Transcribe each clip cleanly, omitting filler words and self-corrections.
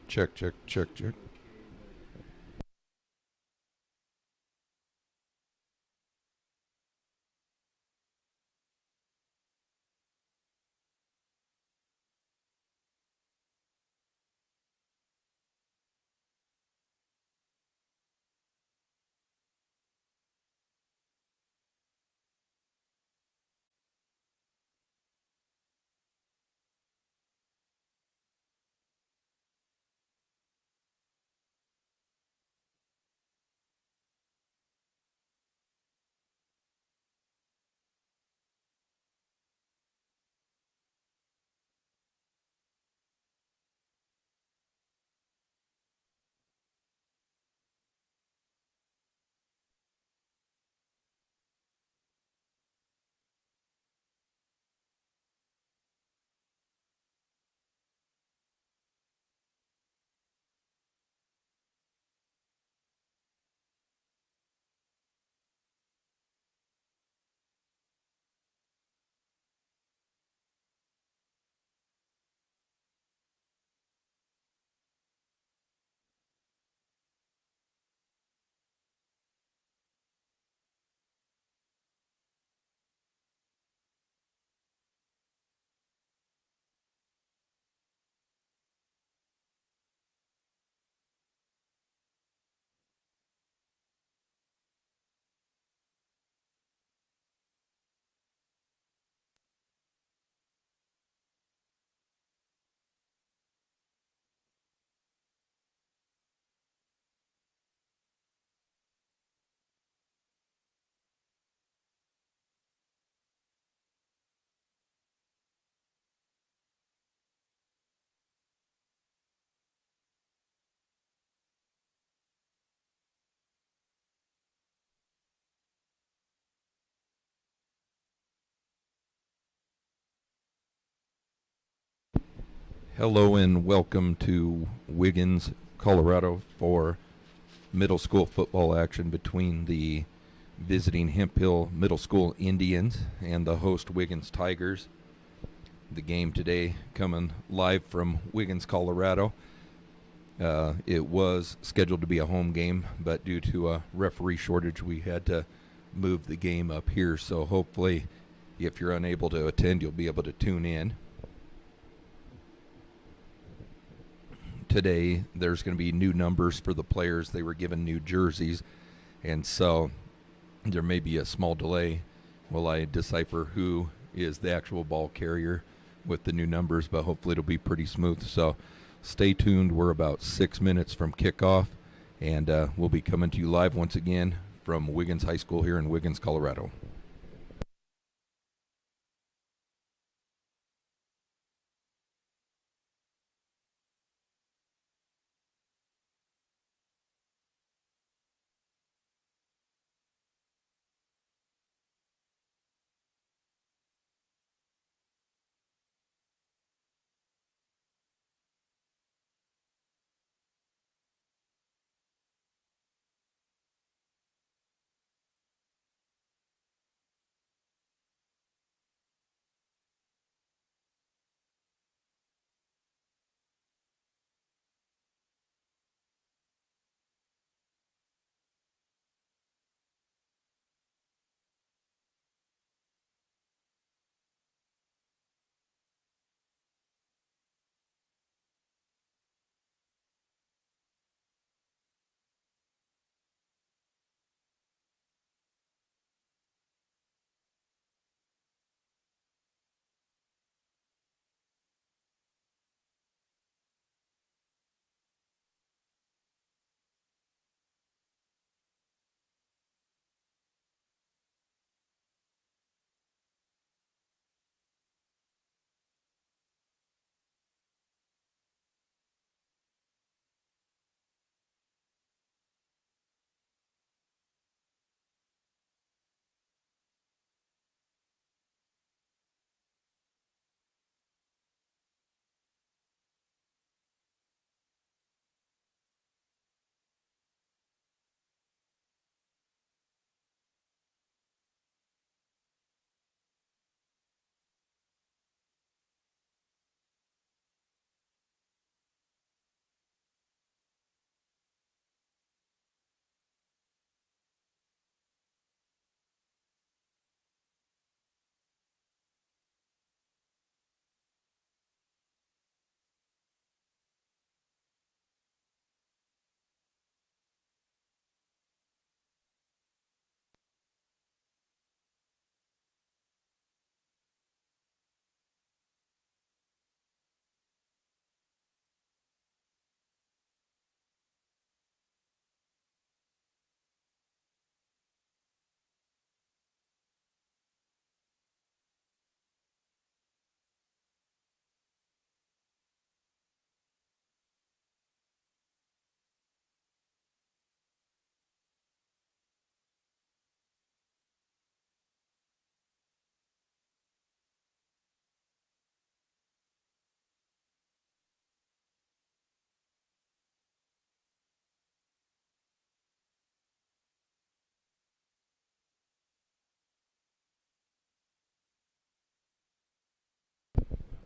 Check, check, check, check. Hello and welcome to Wiggins, Colorado for middle school football action between the visiting Hemp Hill Middle School Indians and the host Wiggins Tigers. The game today coming live from Wiggins, Colorado. It was scheduled to be a home game, but due to a referee shortage, we had to move the game up here. So hopefully, if you're unable to attend, you'll be able to tune in. Today, there's going to be new numbers for the players. They were given new jerseys, and so there may be a small delay while I decipher who is the actual ball carrier with the new numbers, but hopefully it'll be pretty smooth. So stay tuned. We're about 6 minutes from kickoff, and we'll be coming to you live once again from Wiggins High School here in Wiggins, Colorado.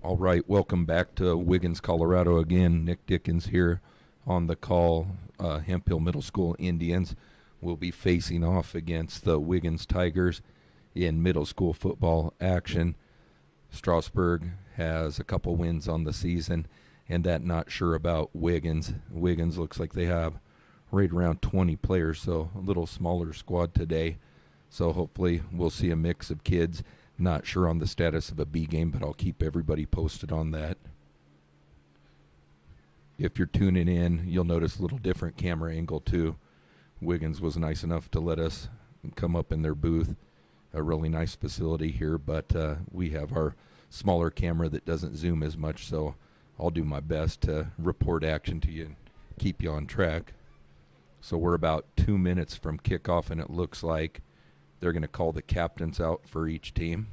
All right, welcome back to Wiggins, Colorado again. Nick Dickens here on the call. Hemp Hill Middle School Indians will be facing off against the Wiggins Tigers in middle school football action. Strasburg has a couple wins on the season, and that not sure about Wiggins. Wiggins looks like they have right around 20 players, so a little smaller squad today. So hopefully we'll see a mix of kids. Not sure on the status of a B game, but I'll keep everybody posted on that. If you're tuning in, you'll notice a little different camera angle too. Wiggins was nice enough to let us come up in their booth. A really nice facility here, but we have our smaller camera that doesn't zoom as much, so I'll do my best to report action to you and keep you on track. So we're about 2 minutes from kickoff, and it looks like they're going to call the captains out for each team.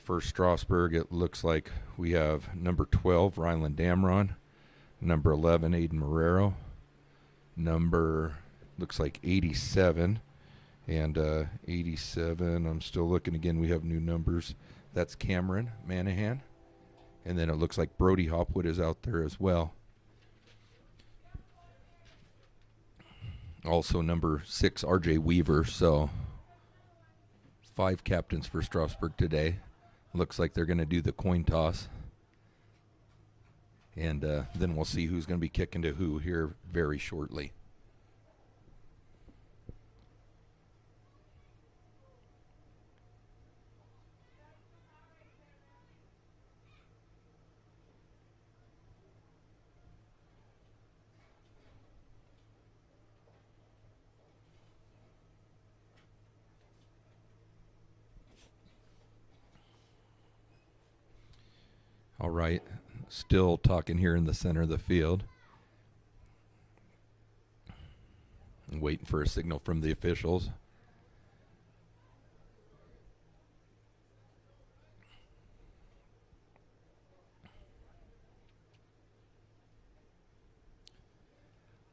For Strasburg, it looks like we have number 12, Ryland Damron, number 11, Aiden Marrero, looks like 87, and 87, I'm still looking again, we have new numbers. That's Cameron Manahan, and then it looks like Brody Hopwood is out there as well. Also number 6, RJ Weaver. So 5 captains for Strasburg today. Looks like they're going to do the coin toss. And then we'll see who's going to be kicking to who here very shortly. All right, still talking here in the center of the field. I'm waiting for a signal from the officials.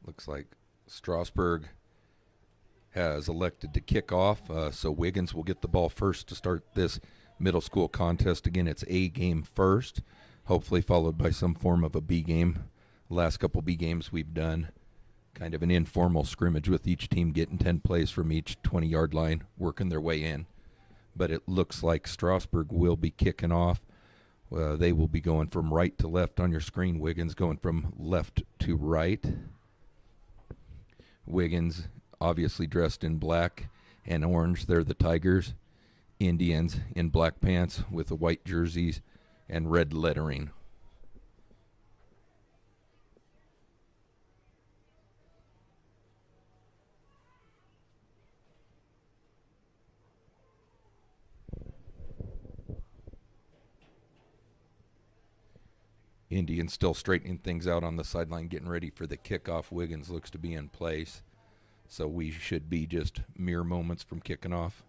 Looks like Strasburg has elected to kick off, so Wiggins will get the ball first to start this middle school contest. Again, it's A game first, hopefully followed by some form of a B game. Last couple B games we've done kind of an informal scrimmage with each team getting 10 plays from each 20-yard line, working their way in. But it looks like Strasburg will be kicking off. They will be going from right to left on your screen. Wiggins going from left to right. Wiggins obviously dressed in black and orange. They're the Tigers. Indians in black pants with the white jerseys and red lettering. Indians still straightening things out on the sideline, getting ready for the kickoff. Wiggins looks to be in place, so we should be just mere moments from kicking off.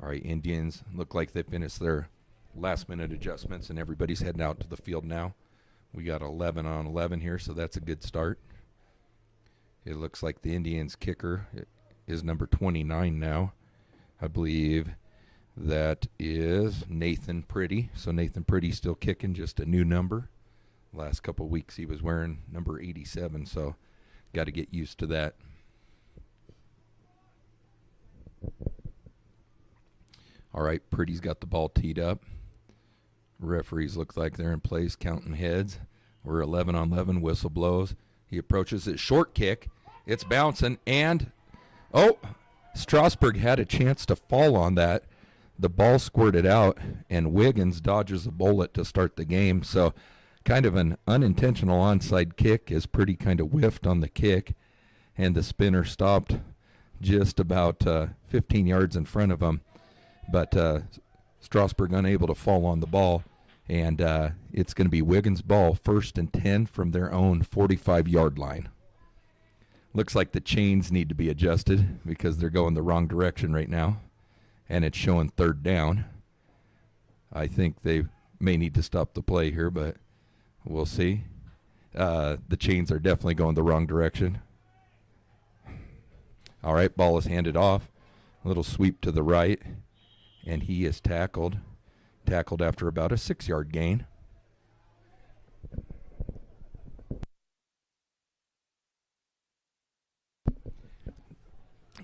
All right, Indians look like they finished their last-minute adjustments, and everybody's heading out to the field now. We got 11 on 11 here, so that's a good start. It looks like the Indians' kicker is number 29 now. I believe that is Nathan Pretty. So Nathan Pretty still kicking, just a new number. Last couple weeks he was wearing number 87, so got to get used to that. All right, Pretty's got the ball teed up. Referees look like they're in place, counting heads. We're 11 on 11, whistle blows. He approaches it, short kick. It's bouncing, and, Strasburg had a chance to fall on that. The ball squirted out, and Wiggins dodges a bullet to start the game. So kind of an unintentional onside kick, as Pretty kind of whiffed on the kick, and the spinner stopped just about 15 yards in front of him. But Strasburg unable to fall on the ball, and it's going to be Wiggins' ball, 1st and 10 from their own 45-yard line. Looks like the chains need to be adjusted because they're going the wrong direction right now, and it's showing 3rd down. I think they may need to stop the play here, but We'll see. The chains are definitely going the wrong direction. All right, ball is handed off. A little sweep to the right, and he is tackled. Tackled after about a 6-yard gain.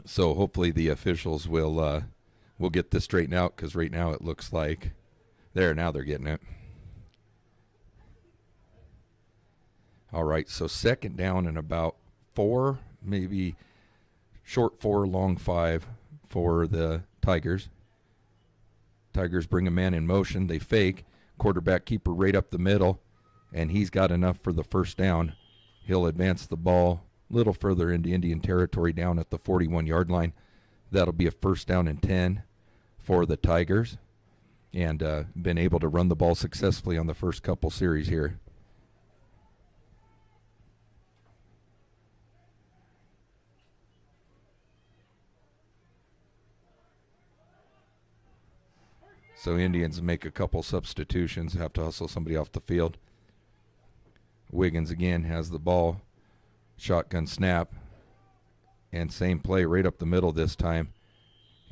So hopefully the officials will get this straightened out, because right now it looks like now they're getting it. All right, so second down and about 4, maybe short 4, long 5 for the Tigers. Tigers bring a man in motion. They fake. Quarterback keeper right up the middle, and he's got enough for the first down. He'll advance the ball a little further into Indian territory down at the 41-yard line. That'll be a first down and 10 for the Tigers, and been able to run the ball successfully on the first couple series here. So Indians make a couple substitutions, have to hustle somebody off the field. Wiggins again has the ball, shotgun snap, and same play right up the middle this time.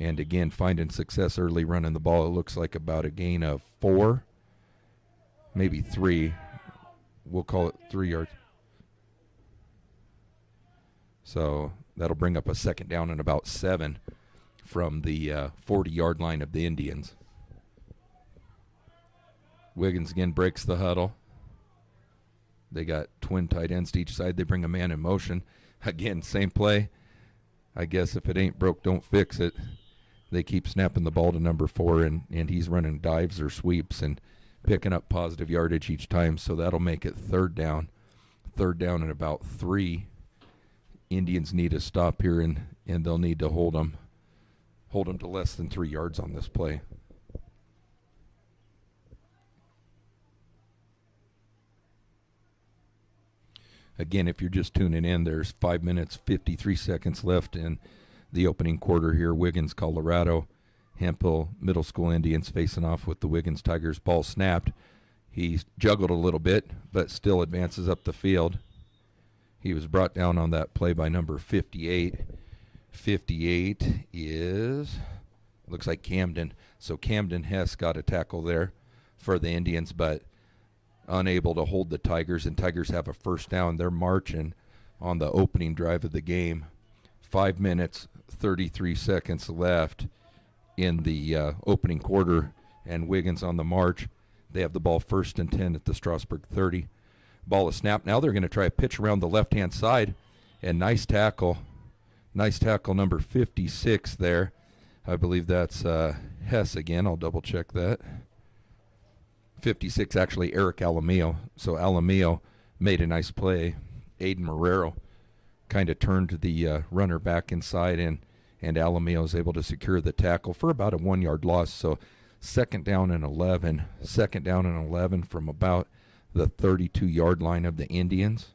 And again, finding success early running the ball. It looks like about a gain of 4, maybe 3. We'll call it 3 yards. So that'll bring up a second down and about 7 from the 40-yard line of the Indians. Wiggins again breaks the huddle. They got twin tight ends to each side. They bring a man in motion. Again, same play. I guess if it ain't broke, don't fix it. They keep snapping the ball to number 4, and he's running dives or sweeps and picking up positive yardage each time. So that'll make it third down. Third down and about 3. Indians need a stop here, and they'll need to hold them to less than 3 yards on this play. Again, if you're just tuning in, there's 5 minutes, 53 seconds left in the opening quarter here. Wiggins, Colorado. Hemphill Middle School Indians facing off with the Wiggins Tigers. Ball snapped. He's juggled a little bit, but still advances up the field. He was brought down on that play by number 58. 58 looks like Camden. So Camden Hess got a tackle there for the Indians, but unable to hold the Tigers, and Tigers have a first down. They're marching on the opening drive of the game. 5 minutes, 33 seconds left in the opening quarter, and Wiggins on the march. They have the ball 1st and 10 at the Strasburg 30. Ball is snapped. Now they're going to try a pitch around the left-hand side, and nice tackle. Nice tackle, number 56 there. I believe that's Hess again. I'll double-check that. 56, actually, Eric Alamillo. So Alamillo made a nice play. Aiden Marrero kind of turned the runner back inside, and Alamillo is able to secure the tackle for about a 1-yard loss. So second down and 11. Second down and 11 from about the 32-yard line of the Indians.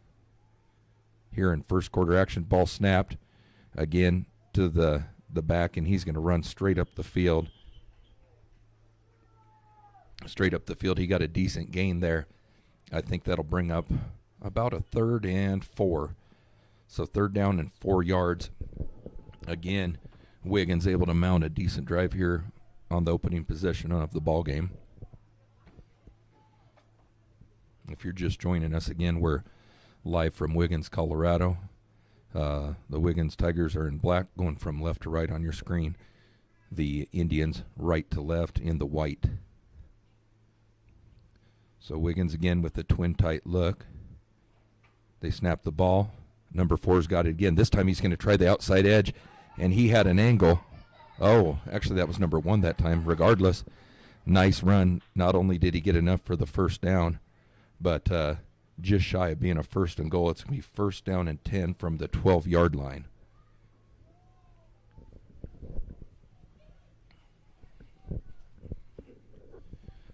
Here in first quarter action, ball snapped again to the back, and he's going to run straight up the field. Straight up the field. He got a decent gain there. I think that'll bring up about a 3rd and 4. So 3rd down and 4 yards. Again, Wiggins able to mount a decent drive here on the opening possession of the ball game. If you're just joining us again, we're live from Wiggins, Colorado. The Wiggins Tigers are in black, going from left to right on your screen. The Indians right to left in the white. So Wiggins again with the twin tight look. They snap the ball. Number 4's got it again. This time he's going to try the outside edge, and he had an angle. Oh, actually that was number 1 that time. Regardless, nice run. Not only did he get enough for the first down, but just shy of being a 1st and goal. It's going to be 1st down and 10 from the 12-yard line.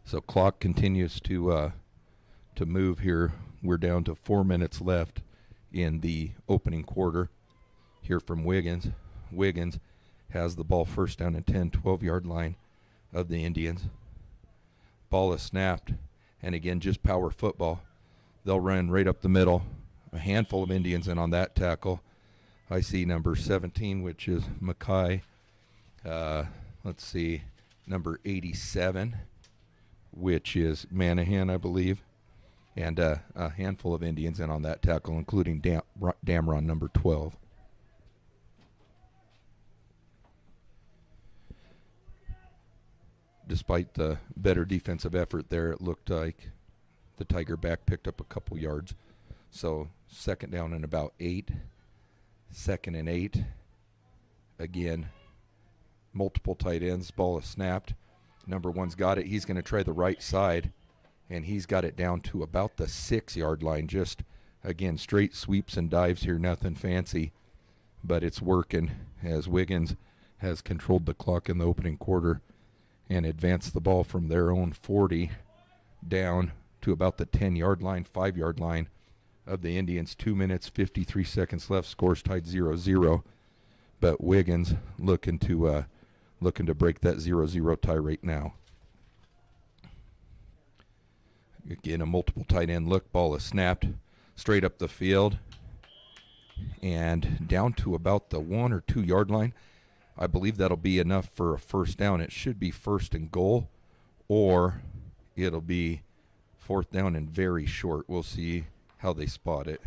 So clock continues to move here. We're down to 4 minutes left in the opening quarter here from Wiggins. Wiggins has the ball 1st down and 10, 12-yard line of the Indians. Ball is snapped, and again, just power football. They'll run right up the middle. A handful of Indians in on that tackle. I see number 17, which is Mackay. Let's see, number 87, which is Manahan, I believe. And a handful of Indians in on that tackle, including Damron, number 12. Despite the better defensive effort there, it looked like the Tiger back picked up a couple yards. So second down and about 8. Second and 8. Again, multiple tight ends. Ball is snapped. Number 1's got it. He's going to try the right side, and he's got it down to about the 6-yard line. Just, again, straight sweeps and dives here, nothing fancy. But it's working as Wiggins has controlled the clock in the opening quarter and advanced the ball from their own 40 down to about the 10-yard line, 5-yard line of the Indians. 2 minutes, 53 seconds left. Scores tied 0-0. But Wiggins looking to break that 0-0 tie right now. Again, a multiple tight end look. Ball is snapped straight up the field and down to about the 1 or 2 yard line. I believe that'll be enough for a first down. It should be first and goal, or it'll be fourth down and very short. We'll see how they spot it.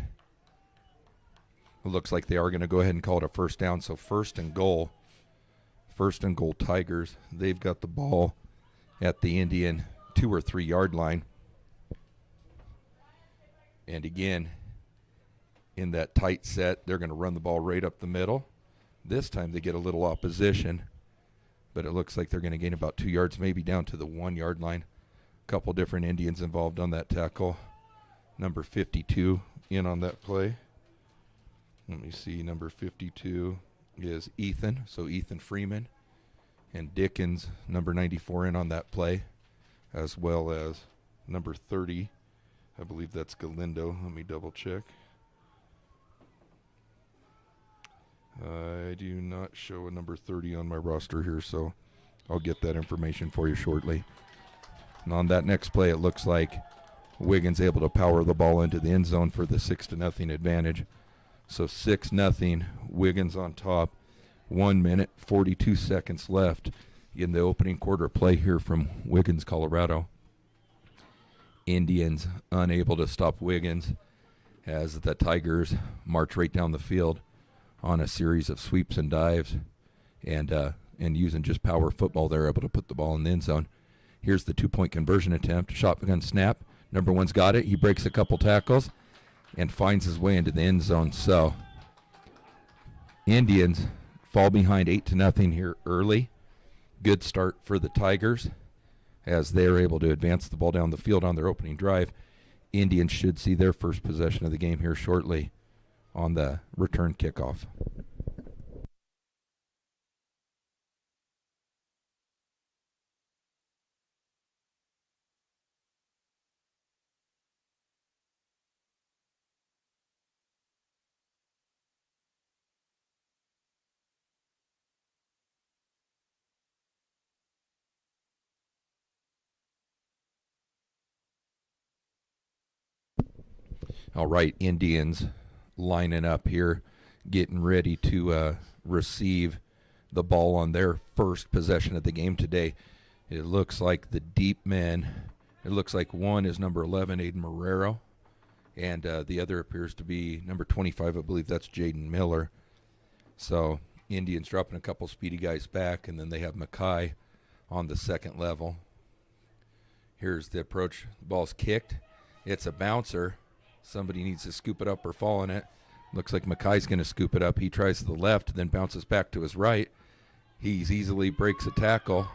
It looks like they are going to go ahead and call it a first down. So first and goal Tigers. They've got the ball at the Indian 2 or 3 yard line. And again, in that tight set, they're going to run the ball right up the middle. This time they get a little opposition, but it looks like they're going to gain about 2 yards, maybe down to the 1 yard line. A couple different Indians involved on that tackle. Number 52 in on that play. Let me see, number 52 is Ethan, so Ethan Freeman. And Dickens, number 94, in on that play, as well as number 30. I believe that's Galindo. Let me double check. I do not show a number 30 on my roster here, so I'll get that information for you shortly. And on that next play, it looks like Wiggins able to power the ball into the end zone for the 6-0 advantage. So 6-0, Wiggins on top. 1 minute, 42 seconds left in the opening quarter play here from Wiggins, Colorado. Indians unable to stop Wiggins as the Tigers march right down the field on a series of sweeps and dives, and using just power football, they're able to put the ball in the end zone. Here's the 2-point conversion attempt. Shotgun snap. Number 1's got it. He breaks a couple tackles and finds his way into the end zone. So Indians fall behind 8-0 here early. Good start for the Tigers as they're able to advance the ball down the field on their opening drive. Indians should see their first possession of the game here shortly on the return kickoff. All right, Indians lining up here, getting ready to receive the ball on their first possession of the game today. It looks like the deep men, it looks like one is number 11, Aiden Marrero, and the other appears to be number 25, I believe that's Jaden Miller. So Indians dropping a couple speedy guys back, and then they have Mackay on the second level. Here's the approach. The ball's kicked. It's a bouncer. Somebody needs to scoop it up or fall in it. Looks like Mackay's going to scoop it up. He tries to the left, then bounces back to his right. He easily breaks a tackle,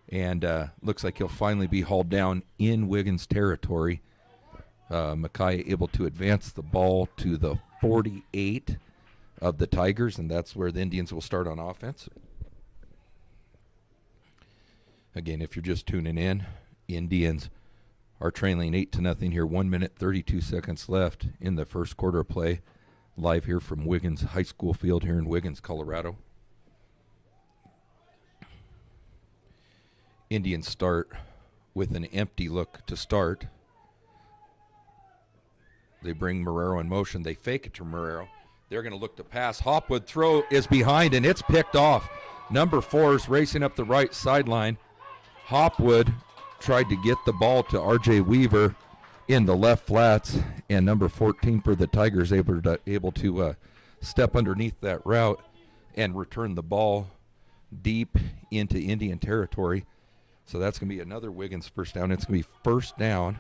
and looks like he'll finally be hauled down in Wiggins territory. Mackay able to advance the ball to the 48 of the Tigers, and that's where the Indians will start on offense. Again, if you're just tuning in, Indians are trailing 8-0 here. 1 minute, 32 seconds left in the first quarter of play. Live here from Wiggins High School field here in Wiggins, Colorado. Indians start with an empty look to start. They bring Marrero in motion. They fake it to Marrero. They're going to look to pass. Hopwood throw is behind, and it's picked off. Number 4 is racing up the right sideline. Hopwood tried to get the ball to R.J. Weaver in the left flats, and number 14 for the Tigers able to step underneath that route and return the ball deep into Indian territory. So that's going to be another Wiggins first down. It's going to be first down.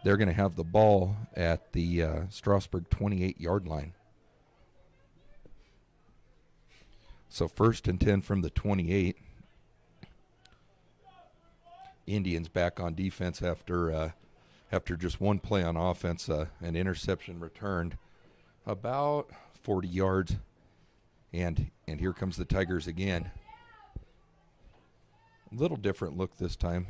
They're going to have the ball at the Strasburg 28-yard line. So 1st and 10 from the 28. Indians back on defense after just one play on offense, an interception returned about 40 yards. And here comes the Tigers again. A little different look this time.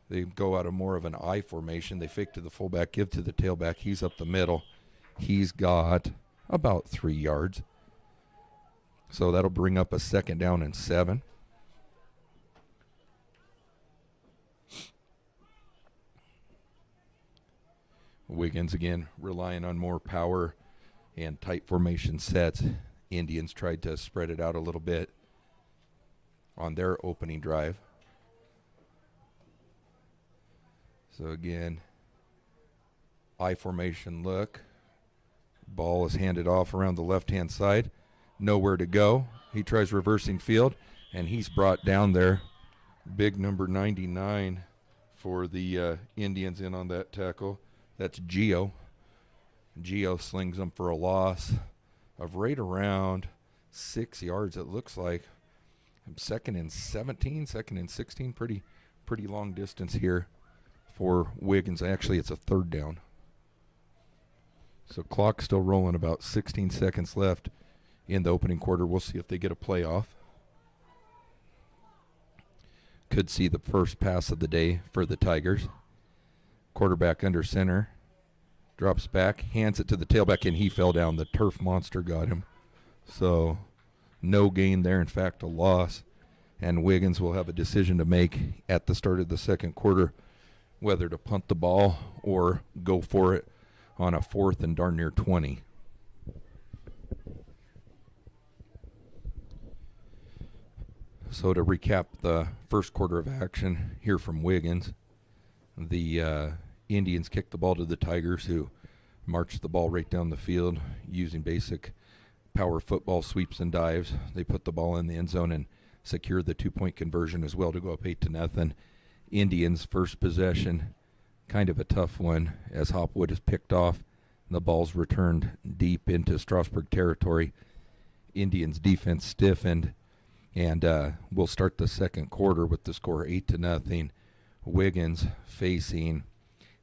They go out of more of an I formation. They fake to the fullback, give to the tailback. He's up the middle. He's got about 3 yards. So that'll bring up a 2nd down and 7. Wiggins again relying on more power and tight formation sets. Indians tried to spread it out a little bit on their opening drive. So again, I formation look. Ball is handed off around the left-hand side. Nowhere to go. He tries reversing field, and he's brought down there. Big number 99 for the Indians in on that tackle. That's Gio. Gio slings them for a loss of right around 6 yards, it looks like. 2nd and 17, 2nd and 16. Pretty long distance here for Wiggins. Actually, it's a 3rd down. So clock still rolling, about 16 seconds left in the opening quarter. We'll see if they get a playoff. Could see the first pass of the day for the Tigers. Quarterback under center. Drops back, hands it to the tailback, and he fell down. The turf monster got him. So no gain there. In fact, a loss. And Wiggins will have a decision to make at the start of the second quarter, whether to punt the ball or go for it on a 4th and darn near 20. So to recap the first quarter of action here from Wiggins, the Indians kicked the ball to the Tigers, who marched the ball right down the field using basic power football sweeps and dives. They put the ball in the end zone and secured the 2-point conversion as well to go up 8-0. Indians' first possession, kind of a tough one, as Hopwood is picked off. The ball's returned deep into Strasburg territory. Indians' defense stiffened, and we'll start the second quarter with the score 8-0. Wiggins facing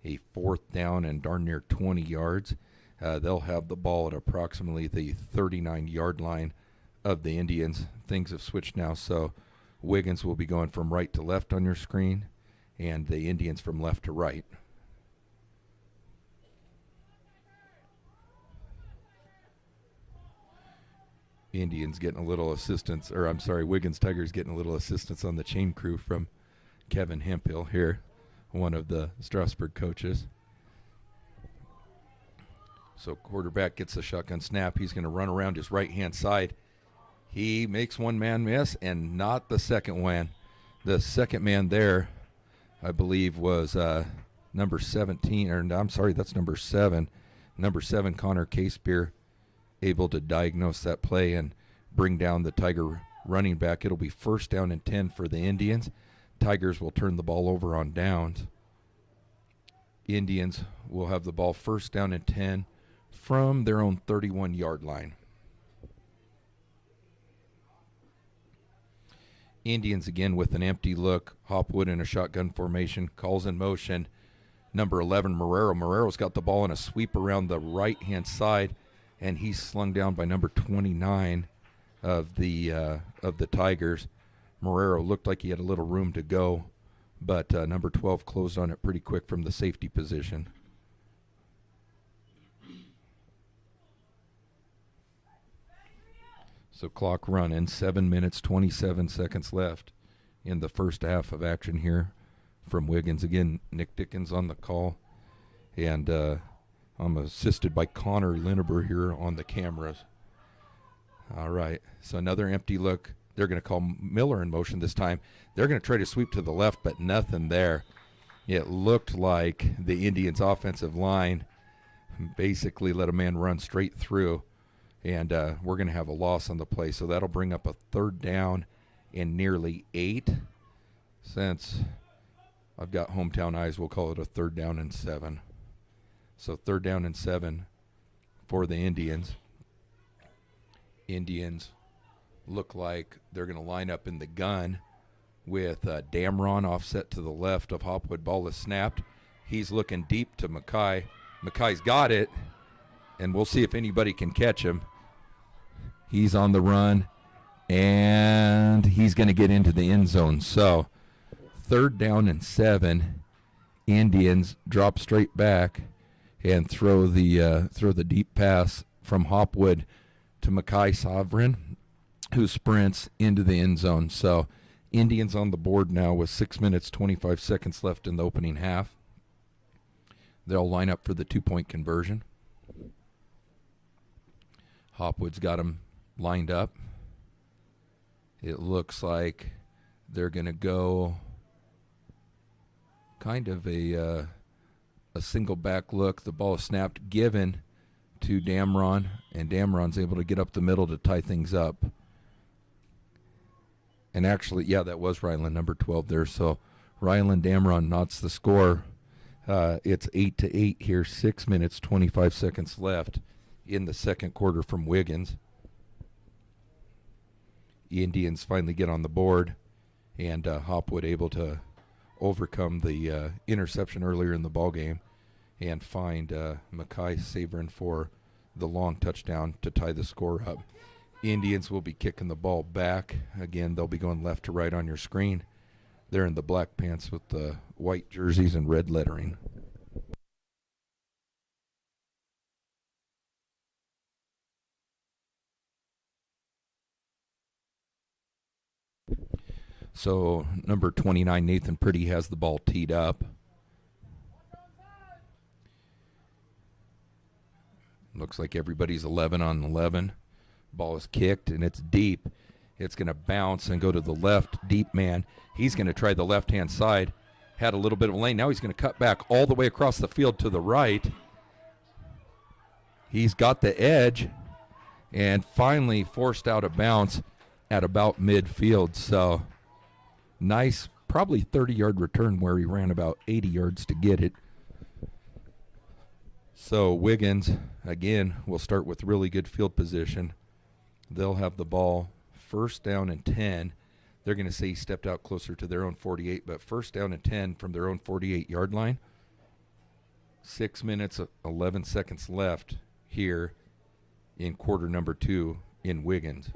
a 4th down and darn near 20 yards. They'll have the ball at approximately the 39-yard line of the Indians. Things have switched now, so Wiggins will be going from right to left on your screen, and the Indians from left to right. Indians getting a little assistance, or I'm sorry, Wiggins Tigers getting a little assistance on the chain crew from Kevin Hemphill here, one of the Strasburg coaches. So quarterback gets the shotgun snap. He's going to run around his right-hand side. He makes one man miss, and not the second one. The second man there, I believe, was number 17, or I'm sorry, that's number 7. Number 7, Connor Casebeer, able to diagnose that play and bring down the Tiger running back. It'll be 1st down and 10 for the Indians. Tigers will turn the ball over on downs. Indians will have the ball 1st down and 10 from their own 31-yard line. Indians again with an empty look. Hopwood in a shotgun formation, calls in motion. Number 11, Marrero. Marrero's got the ball in a sweep around the right-hand side, and he's slung down by number 29 of the Tigers. Marrero looked like he had a little room to go, but number 12 closed on it pretty quick from the safety position. So clock running, 7 minutes, 27 seconds left in the first half of action here from Wiggins. Again, Nick Dickens on the call. And I'm assisted by Connor Lineber here on the cameras. All right, so another empty look. They're going to call Miller in motion this time. They're going to try to sweep to the left, but nothing there. It looked like the Indians' offensive line basically let a man run straight through, and we're going to have a loss on the play. So that'll bring up a 3rd down and nearly 8. Since I've got hometown eyes, we'll call it a 3rd down and 7. So 3rd down and 7 for the Indians. Indians look like they're going to line up in the gun with Damron offset to the left of Hopwood. Ball is snapped. He's looking deep to Mackay. Mackay's got it, and we'll see if anybody can catch him. He's on the run, and he's going to get into the end zone. So 3rd down and 7. Indians drop straight back and throw the deep pass from Hopwood to Mackay Sovereign, who sprints into the end zone. So Indians on the board now with 6 minutes, 25 seconds left in the opening half. They'll line up for the 2-point conversion. Hopwood's got them lined up. It looks like they're going to go kind of a single back look. The ball is snapped, given to Damron, and Damron's able to get up the middle to tie things up. And actually, yeah, that was Ryland, number 12 there. So Ryland Damron knots the score. It's 8-8 here, 6 minutes, 25 seconds left in the second quarter from Wiggins. The Indians finally get on the board, and Hopwood able to overcome the interception earlier in the ballgame and find Mackay Saverin for the long touchdown to tie the score up. Indians will be kicking the ball back. Again, they'll be going left to right on your screen. They're in the black pants with the white jerseys and red lettering. So number 29, Nathan Pretty, has the ball teed up. Looks like everybody's 11 on 11. Ball is kicked, and it's deep. It's going to bounce and go to the left. Deep man. He's going to try the left-hand side. Had a little bit of a lane. Now he's going to cut back all the way across the field to the right. He's got the edge and finally forced out a bounce at about midfield. So nice, probably 30-yard return where he ran about 80 yards to get it. So Wiggins, again, will start with really good field position. They'll have the ball 1st down and 10. They're going to say he stepped out closer to their own 48, but 1st down and 10 from their own 48-yard line. 6 minutes, 11 seconds left here in quarter number 2 in Wiggins.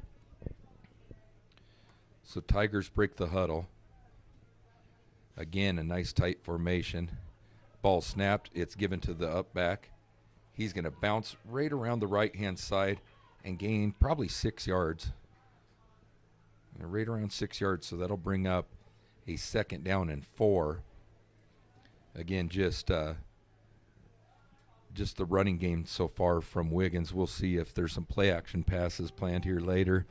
So Tigers break the huddle. Again, a nice tight formation. Ball snapped. It's given to the up back. He's going to bounce right around the right-hand side and gain probably 6 yards. Right around 6 yards, so that'll bring up a 2nd down and 4. Again, just the running game so far from Wiggins. We'll see if there's some play-action passes planned here later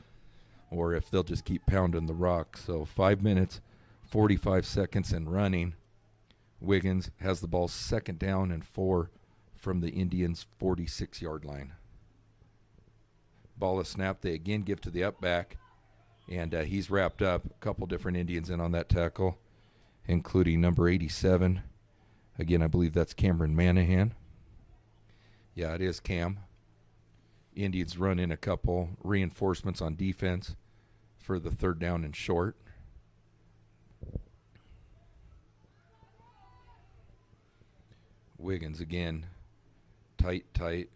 or if they'll just keep pounding the rock. So 5 minutes, 45 seconds and running. Wiggins has the ball 2nd down and 4 from the Indians' 46-yard line. Ball is snapped. They again give to the up back, and he's wrapped up. A couple different Indians in on that tackle, including number 87. Again, I believe that's Cameron Manahan. Yeah, it is Cam. Indians run in a couple reinforcements on defense for the 3rd down and short. Wiggins again, tight,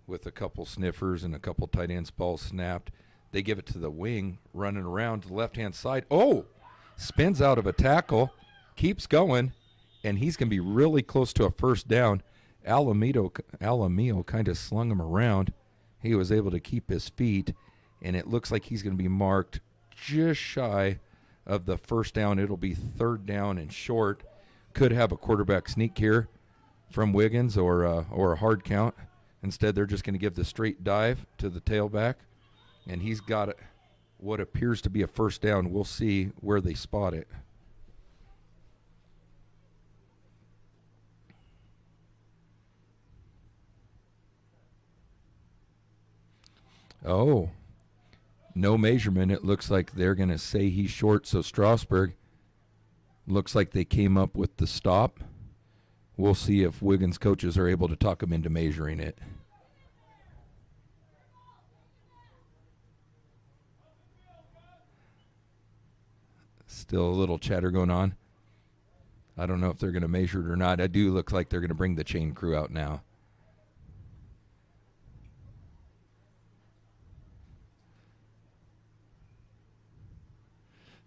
with a couple sniffers and a couple tight ends. Ball snapped. They give it to the wing, running around to the left-hand side. Oh, spins out of a tackle, keeps going, and he's going to be really close to a 1st down. Alamio kind of slung him around. He was able to keep his feet, and it looks like he's going to be marked just shy of the 1st down. It'll be 3rd down and short. Could have a quarterback sneak here. from Wiggins or a hard count. Instead, they're just going to give the straight dive to the tailback, and he's got what appears to be a first down. We'll see where they spot it. Oh, no measurement. It looks like they're going to say he's short, so Strasburg looks like they came up with the stop. We'll see if Wiggins coaches are able to talk him into measuring it. Still a little chatter going on. I don't know if they're going to measure it or not. I do look like they're going to bring the chain crew out now.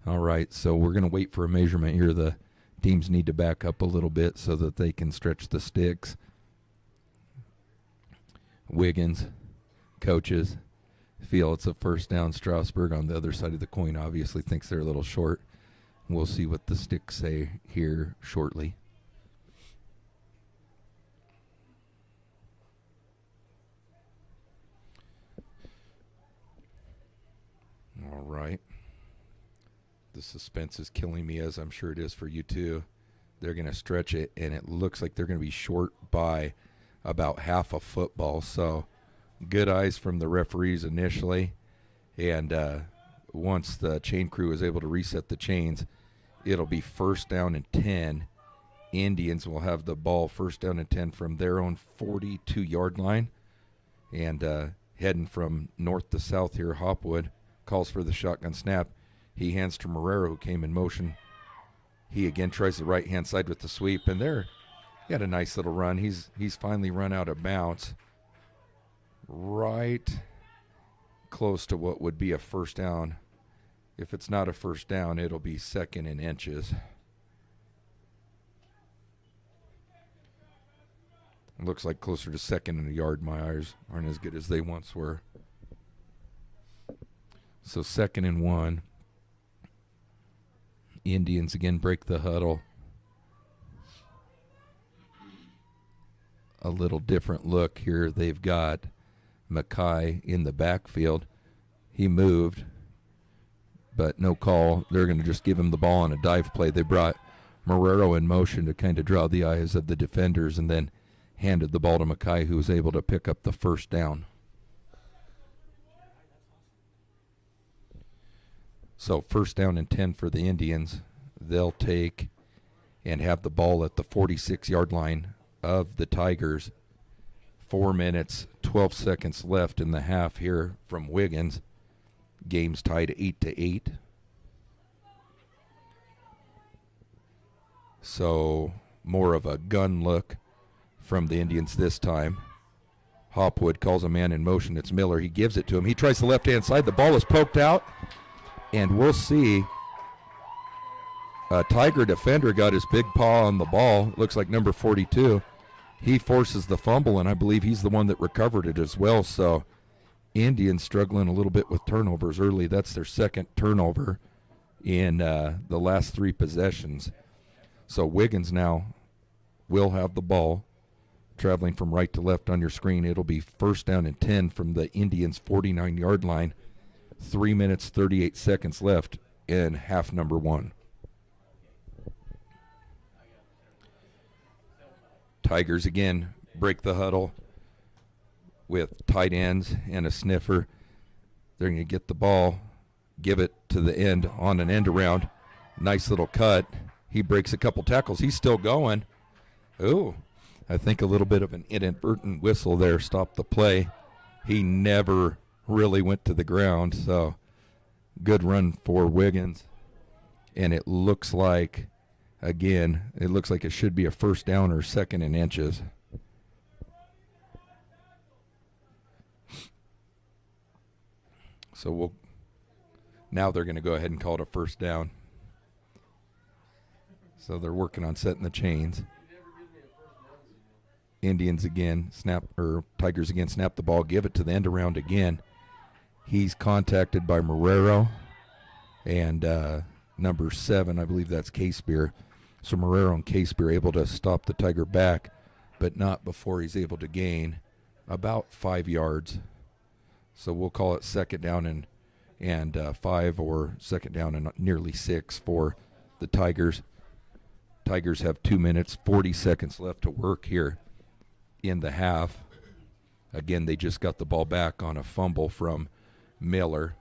All right, so we're going to wait for a measurement here. The teams need to back up a little bit so that they can stretch the sticks. Wiggins, coaches, feel it's a first down. Strasburg on the other side of the coin obviously thinks they're a little short. We'll see what the sticks say here shortly. All right. The suspense is killing me, as I'm sure it is for you too. They're going to stretch it, and it looks like they're going to be short by about half a football. So good eyes from the referees initially. And once the chain crew is able to reset the chains, it'll be first down and 10. Indians will have the ball first down and 10 from their own 42-yard line. And heading from north to south here, Hopwood calls for the shotgun snap. He hands to Marrero, who came in motion. He again tries the right-hand side with the sweep, and there he had a nice little run. He's finally run out of bounds. Right close to what would be a first down. If it's not a first down, it'll be second and inches. It looks like closer to second and a yard. My eyes aren't as good as they once were. So 2nd and 1. Indians again break the huddle. A little different look here. They've got Mackay in the backfield. He moved, but no call. They're going to just give him the ball on a dive play. They brought Marrero in motion to kind of draw the eyes of the defenders, and then handed the ball to Mackay, who was able to pick up the first down. So first down and 10 for the Indians. They'll take and have the ball at the 46-yard line of the Tigers. 4 minutes, 12 seconds left in the half here from Wiggins. Game's tied 8-8. So more of a gun look from the Indians this time. Hopwood calls a man in motion. It's Miller. He gives it to him. He tries the left-hand side. The ball is poked out. And we'll see. A Tiger defender got his big paw on the ball. Looks like number 42. He forces the fumble, and I believe he's the one that recovered it as well. So Indians struggling a little bit with turnovers early. That's their second turnover in the last 3 possessions. So Wiggins now will have the ball. Traveling from right to left on your screen, it'll be first down and 10 from the Indians' 49-yard line. 3 minutes, 38 seconds left in half number 1. Tigers again break the huddle with tight ends and a sniffer. They're going to get the ball, give it to the end on an end around. Nice little cut. He breaks a couple tackles. He's still going. Ooh, I think a little bit of an inadvertent whistle there stopped the play. He never really went to the ground, so good run for Wiggins. And it looks like, again, it looks like it should be a first down or second and inches. So now they're going to go ahead and call it a first down. So they're working on setting the chains. Indians again Tigers again snap the ball, give it to the end around again. He's contacted by Marrero and number 7, I believe that's Casebeer. So Marrero and Casebeer able to stop the Tiger back. but not before he's able to gain about 5 yards. So we'll call it second down and 5, or second down and nearly 6 for the Tigers. Tigers have 2 minutes, 40 seconds left to work here in the half. Again, they just got the ball back on a fumble from Miller.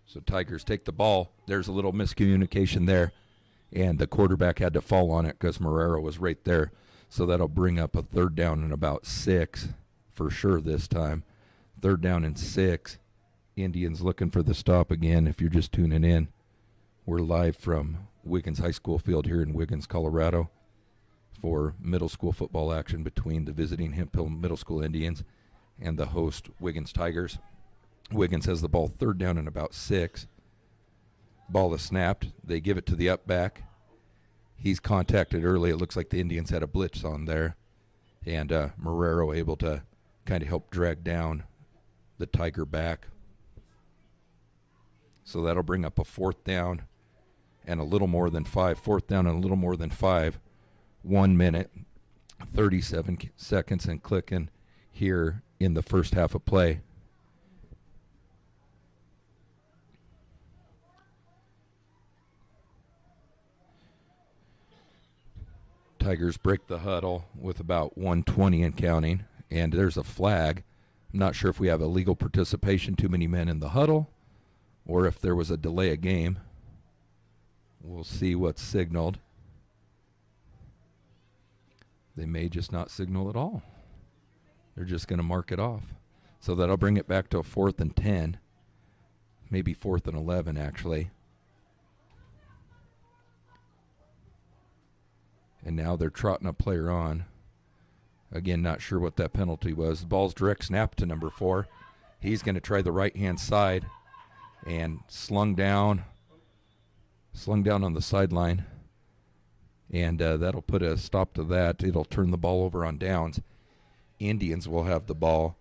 So Tigers take the ball. There's a little miscommunication there, and the quarterback had to fall on it because Marrero was right there. So that'll bring up a third down and about 6 for sure this time. Third down and 6. Indians looking for the stop again. If you're just tuning in, we're live from Wiggins High School field here in Wiggins, Colorado, for middle school football action between the visiting Hemp Hill Middle School Indians and the host Wiggins Tigers. Wiggins has the ball, third down and about 6. Ball is snapped. They give it to the up back. He's contacted early. It looks like the Indians had a blitz on there, and Marrero able to kind of help drag down the Tiger back. So that'll bring up a fourth down and a little more than 5. Fourth down and a little more than 5. 1 minute, 37 seconds and clicking here in the first half of play. Tigers break the huddle with about 1:20 and counting, and there's a flag. I'm not sure if we have illegal participation, too many men in the huddle, or if there was a delay of game. We'll see what's signaled. They may just not signal at all. They're just going to mark it off. So that'll bring it back to a 4th and 10, maybe 4th and 11 actually. And now they're trotting a player on. Again, not sure what that penalty was. The ball's direct snap to number 4. He's going to try the right-hand side and slung down on the sideline. And that'll put a stop to that. It'll turn the ball over on downs. Indians will have the ball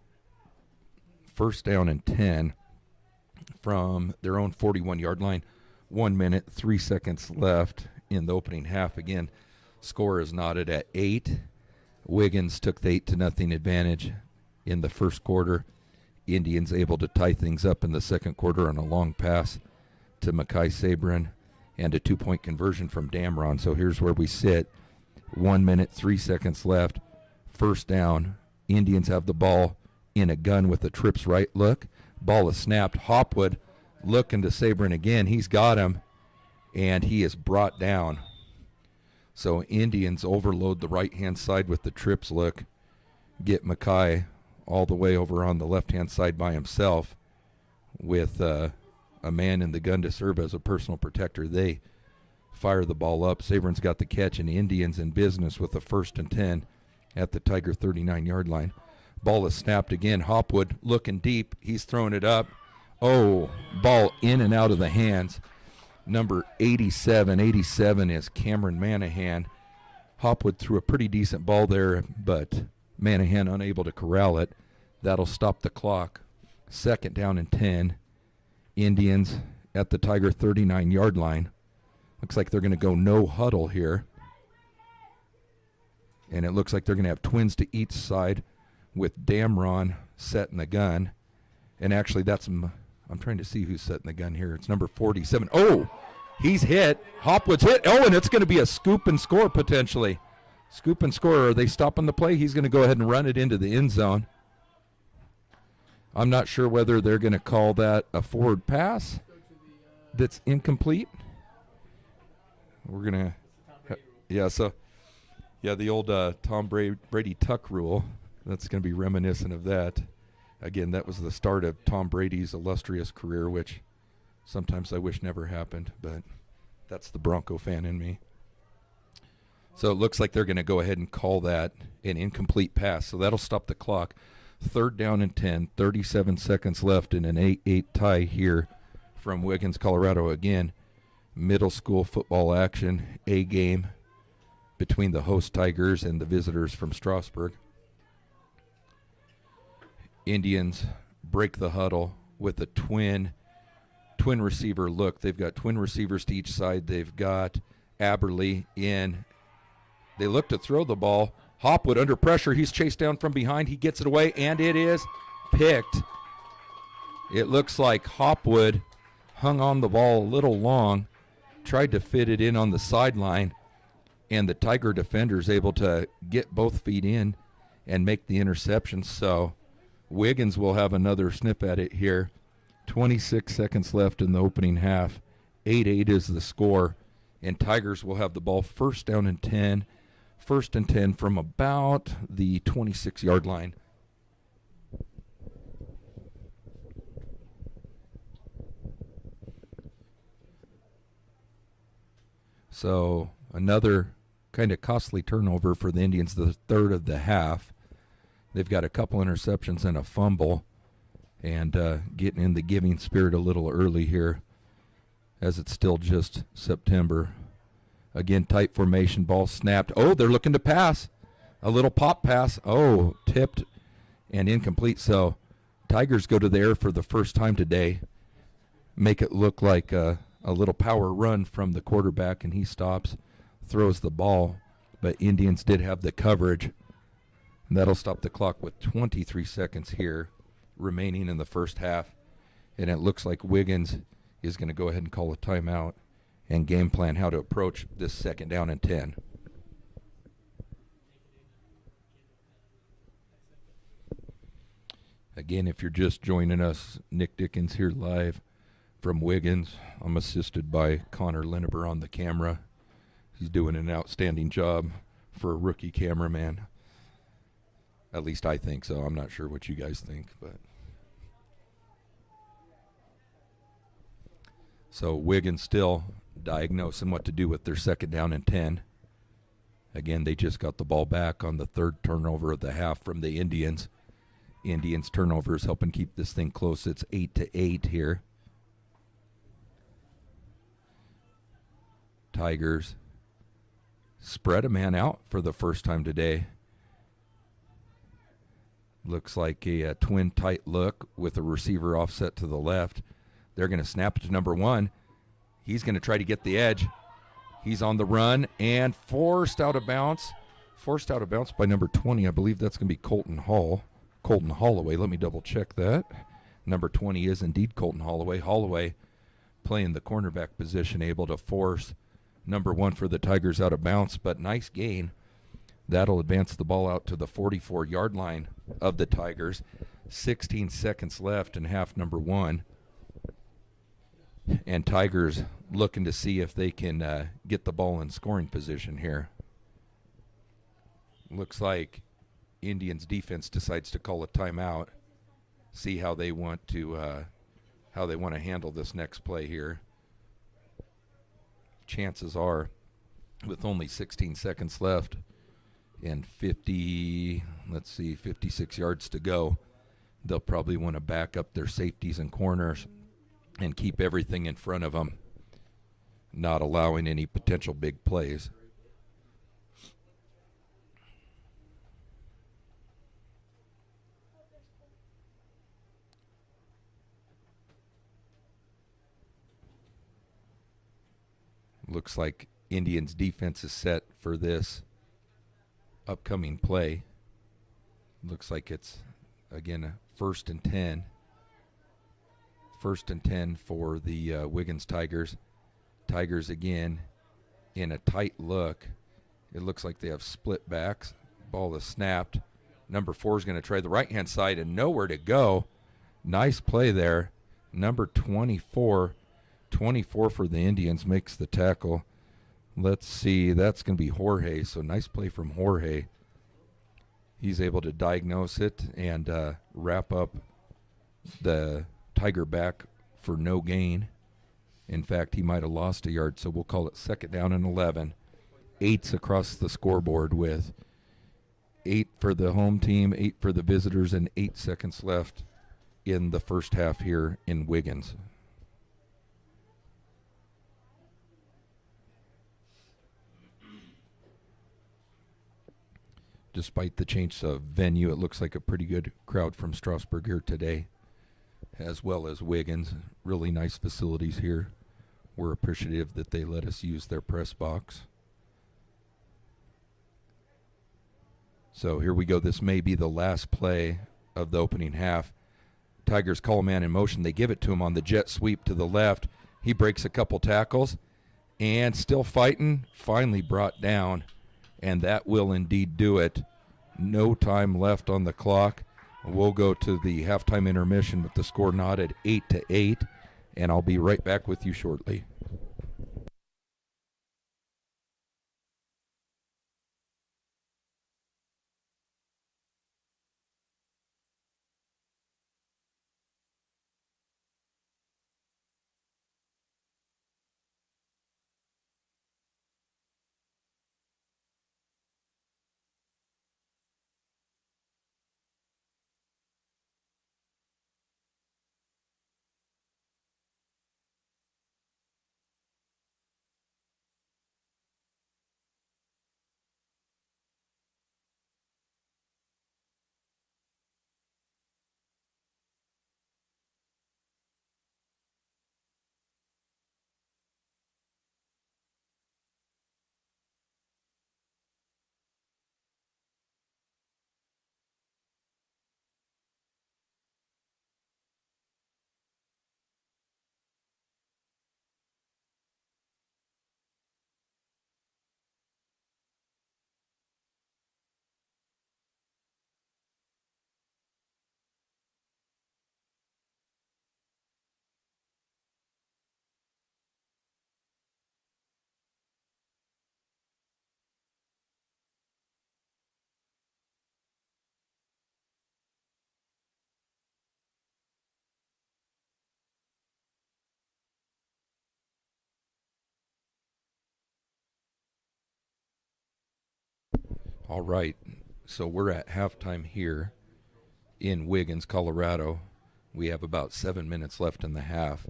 first down and 10 from their own 41-yard line. 1 minute, 3 seconds left in the opening half. Again, score is knotted at 8. Wiggins took the 8-0 advantage in the first quarter. Indians able to tie things up in the second quarter on a long pass to Mackay Sabrin and a 2-point conversion from Damron. So here's where we sit. 1 minute, 3 seconds left. First down. Indians have the ball in a gun with a trips right look. Ball is snapped. Hopwood looking to Sabrin again. He's got him, and he is brought down. So Indians overload the right-hand side with the trips look, get Mackay all the way over on the left-hand side by himself with a man in the gun to serve as a personal protector. They fire the ball up. Sabrin's got the catch, and Indians in business with a 1st and 10 at the Tiger 39-yard line. Ball is snapped again. Hopwood looking deep. He's throwing it up. Oh, ball in and out of the hands. Number 87 is Cameron Manahan. Hopwood threw a pretty decent ball there, but Manahan unable to corral it. That'll stop the clock. Second down and 10. Indians at the Tiger 39-yard line. Looks like they're going to go no huddle here. And it looks like they're going to have twins to each side with Damron setting the gun. And actually I'm trying to see who's setting the gun here. It's number 47. Oh, he's hit. Hopwood's hit. Oh, and it's going to be a scoop and score potentially. Scoop and score. Are they stopping the play? He's going to go ahead and run it into the end zone. I'm not sure whether they're going to call that a forward pass that's incomplete. We're going to, the old Tom Brady tuck rule. That's going to be reminiscent of that. Again, that was the start of Tom Brady's illustrious career, which sometimes I wish never happened, but that's the Bronco fan in me. So it looks like they're going to go ahead and call that an incomplete pass, so that'll stop the clock. Third down and 10, 37 seconds left in an 8-8 tie here from Wiggins, Colorado. Again, middle school football action, A game between the host Tigers and the visitors from Strasburg. Indians break the huddle with a twin receiver look. They've got twin receivers to each side. They've got Aberley in. They look to throw the ball. Hopwood under pressure. He's chased down from behind. He gets it away, and it is picked. It looks like Hopwood hung on the ball a little long, tried to fit it in on the sideline, and the Tiger defender is able to get both feet in and make the interception. So Wiggins will have another snip at it here. 26 seconds left in the opening half. 8-8 is the score, and Tigers will have the ball first down and 10. First and 10 from about the 26-yard line. So another kind of costly turnover for the Indians, the third of the half. They've got a couple interceptions and a fumble, and getting in the giving spirit a little early here as it's still just September. Again, tight formation, ball snapped. Oh, they're looking to pass. A little pop pass. Oh, tipped and incomplete. So Tigers go to the air for the first time today. Make it look like a little power run from the quarterback, and he stops, throws the ball. But Indians did have the coverage. And that'll stop the clock with 23 seconds here remaining in the first half. And it looks like Wiggins is going to go ahead and call a timeout and game plan how to approach this second down and 10. Again, if you're just joining us, Nick Dickens here live from Wiggins. I'm assisted by Connor Lineber on the camera. He's doing an outstanding job for a rookie cameraman. At least I think so. I'm not sure what you guys think, but so Wiggins still diagnosing what to do with their second down and 10. Again, they just got the ball back on the third turnover of the half from the Indians. Indians turnovers helping keep this thing close. It's 8-8 here. Tigers spread a man out for the first time today. Looks like a twin tight look with a receiver offset to the left. They're going to snap it to number one. He's going to try to get the edge. He's on the run and forced out of bounds. Forced out of bounds by number 20. I believe that's going to be Colton Holloway. Let me double check that. Number 20 is indeed Colton Holloway. Holloway playing the cornerback position, able to force number one for the Tigers out of bounds, but nice gain. That'll advance the ball out to the 44-yard line of the Tigers. 16 seconds left in half number one. And Tigers looking to see if they can get the ball in scoring position here. Looks like Indians defense decides to call a timeout. See how they want to handle this next play here. Chances are, with only 16 seconds left and 56 yards to go, they'll probably want to back up their safeties and corners and keep everything in front of them, not allowing any potential big plays. Looks like Indians defense is set for this upcoming play. Looks like it's, again, a first and 10. First and 10 for the Wiggins Tigers. Tigers again in a tight look. It looks like they have split backs. Ball is snapped. Number 4 is going to try the right-hand side and nowhere to go. Nice play there. Number 24 for the Indians makes the tackle. Let's see. That's going to be Jorge. So nice play from Jorge. He's able to diagnose it and wrap up the Tiger back for no gain. In fact, he might have lost a yard, so we'll call it second down and 11. 8s across the scoreboard with 8 for the home team, 8 for the visitors, and 8 seconds left in the first half here in Wiggins. Despite the change of venue, it looks like a pretty good crowd from Strasburg here today, as well as Wiggins. Really nice facilities here We're appreciative that they let us use their press box. So here we go. This may be the last play of the opening half. Tigers call a man in motion. They give it to him on the jet sweep to the left. He breaks a couple tackles and still fighting, finally brought down, and that will indeed do it. No time left on the clock. We'll go to the halftime intermission with the score knotted 8-8, and I'll be right back with you shortly. All right, so we're at halftime here in Wiggins, Colorado. We have about 7 minutes left in the half.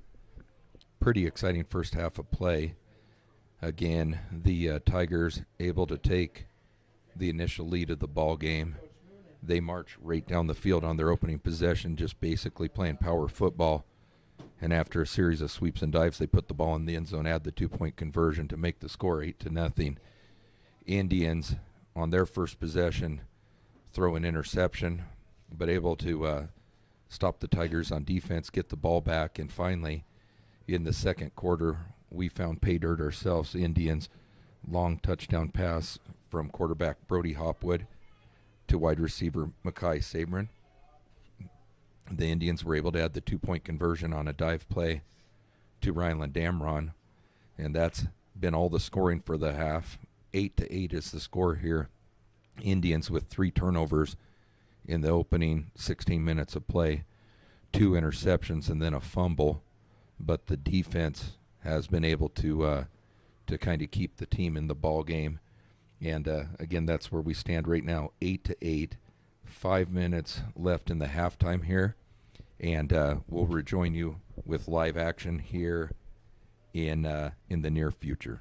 Pretty exciting first half of play. Again, the Tigers able to take the initial lead of the ball game. They march right down the field on their opening possession, just basically playing power football. And after a series of sweeps and dives, they put the ball in the end zone, add the 2-point conversion to make the score 8-0. Indians, on their first possession, throw an interception, but able to stop the Tigers on defense, get the ball back, and finally, in the second quarter, we found pay dirt ourselves. The Indians, long touchdown pass from quarterback Brody Hopwood to wide receiver Makai Sabrin. The Indians were able to add the 2-point conversion on a dive play to Ryland Damron, and that's been all the scoring for the half. 8-8 is the score here. Indians with 3 turnovers in the opening 16 minutes of play, 2 interceptions and then a fumble, but the defense has been able to kind of keep the team in the ball game. And again, that's where we stand right now, 8-8. 5 minutes left in the halftime here, and we'll rejoin you with live action here in the near future.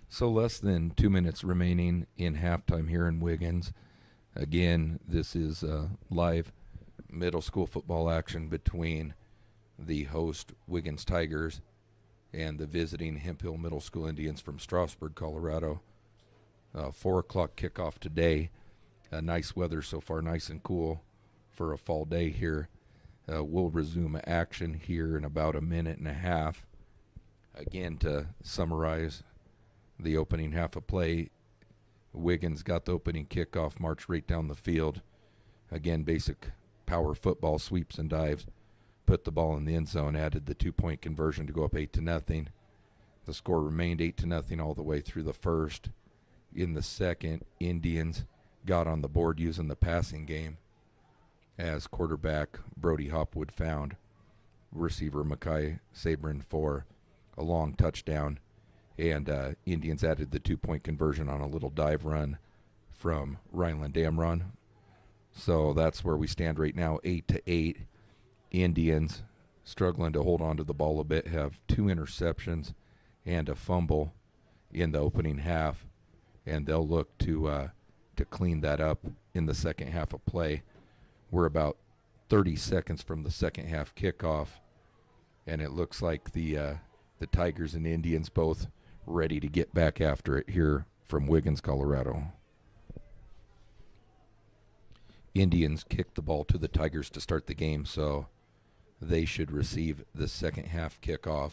So less than 2 minutes remaining in halftime here in Wiggins. Again, this is live middle school football action between the host Wiggins Tigers and the visiting Hemp Hill Middle School Indians from Strasburg, Colorado. 4 o'clock kickoff today. Nice weather so far, nice and cool for a fall day here. We'll resume action here in about a minute and a half. Again, to summarize the opening half of play, Wiggins got the opening kickoff, marched right down the field. Again, basic power football, sweeps and dives. Put the ball in the end zone, added the 2-point conversion to go up 8-0. The score remained 8-0 all the way through the first. In the second, Indians got on the board using the passing game as quarterback Brody Hopwood found receiver Mackay Sabrin for a long touchdown, and Indians added the 2-point conversion on a little dive run from Ryland Damron. So that's where we stand right now, 8-8. Indians struggling to hold on to the ball a bit, have 2 interceptions and a fumble in the opening half, and they'll look to clean that up in the second half of play. We're about 30 seconds from the second half kickoff, and it looks like the Tigers and Indians both ready to get back after it here from Wiggins, Colorado. Indians kicked the ball to the Tigers to start the game, so they should receive the second half kickoff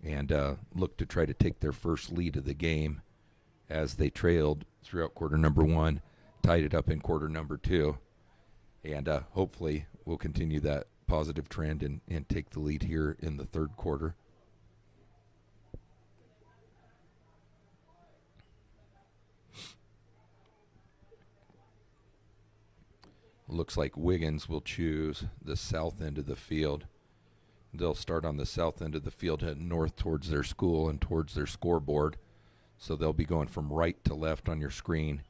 and look to try to take their first lead of the game as they trailed throughout quarter number 1, tied it up in quarter number 2, and hopefully we'll continue that positive trend and take the lead here in the third quarter. Looks like Wiggins will choose the south end of the field. They'll start on the south end of the field, heading north towards their school and towards their scoreboard. So they'll be going from right to left on your screen.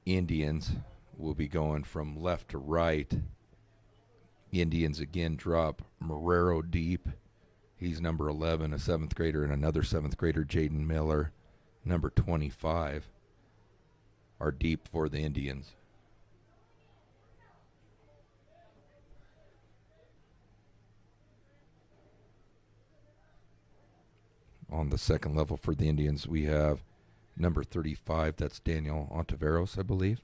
Indians will be going from left to right. Indians again drop Marrero deep. He's number 11, a 7th grader, and another 7th grader, Jaden Miller, number 25, are deep for the Indians. On the second level for the Indians, we have number 35, that's Daniel Ontiveros, I believe,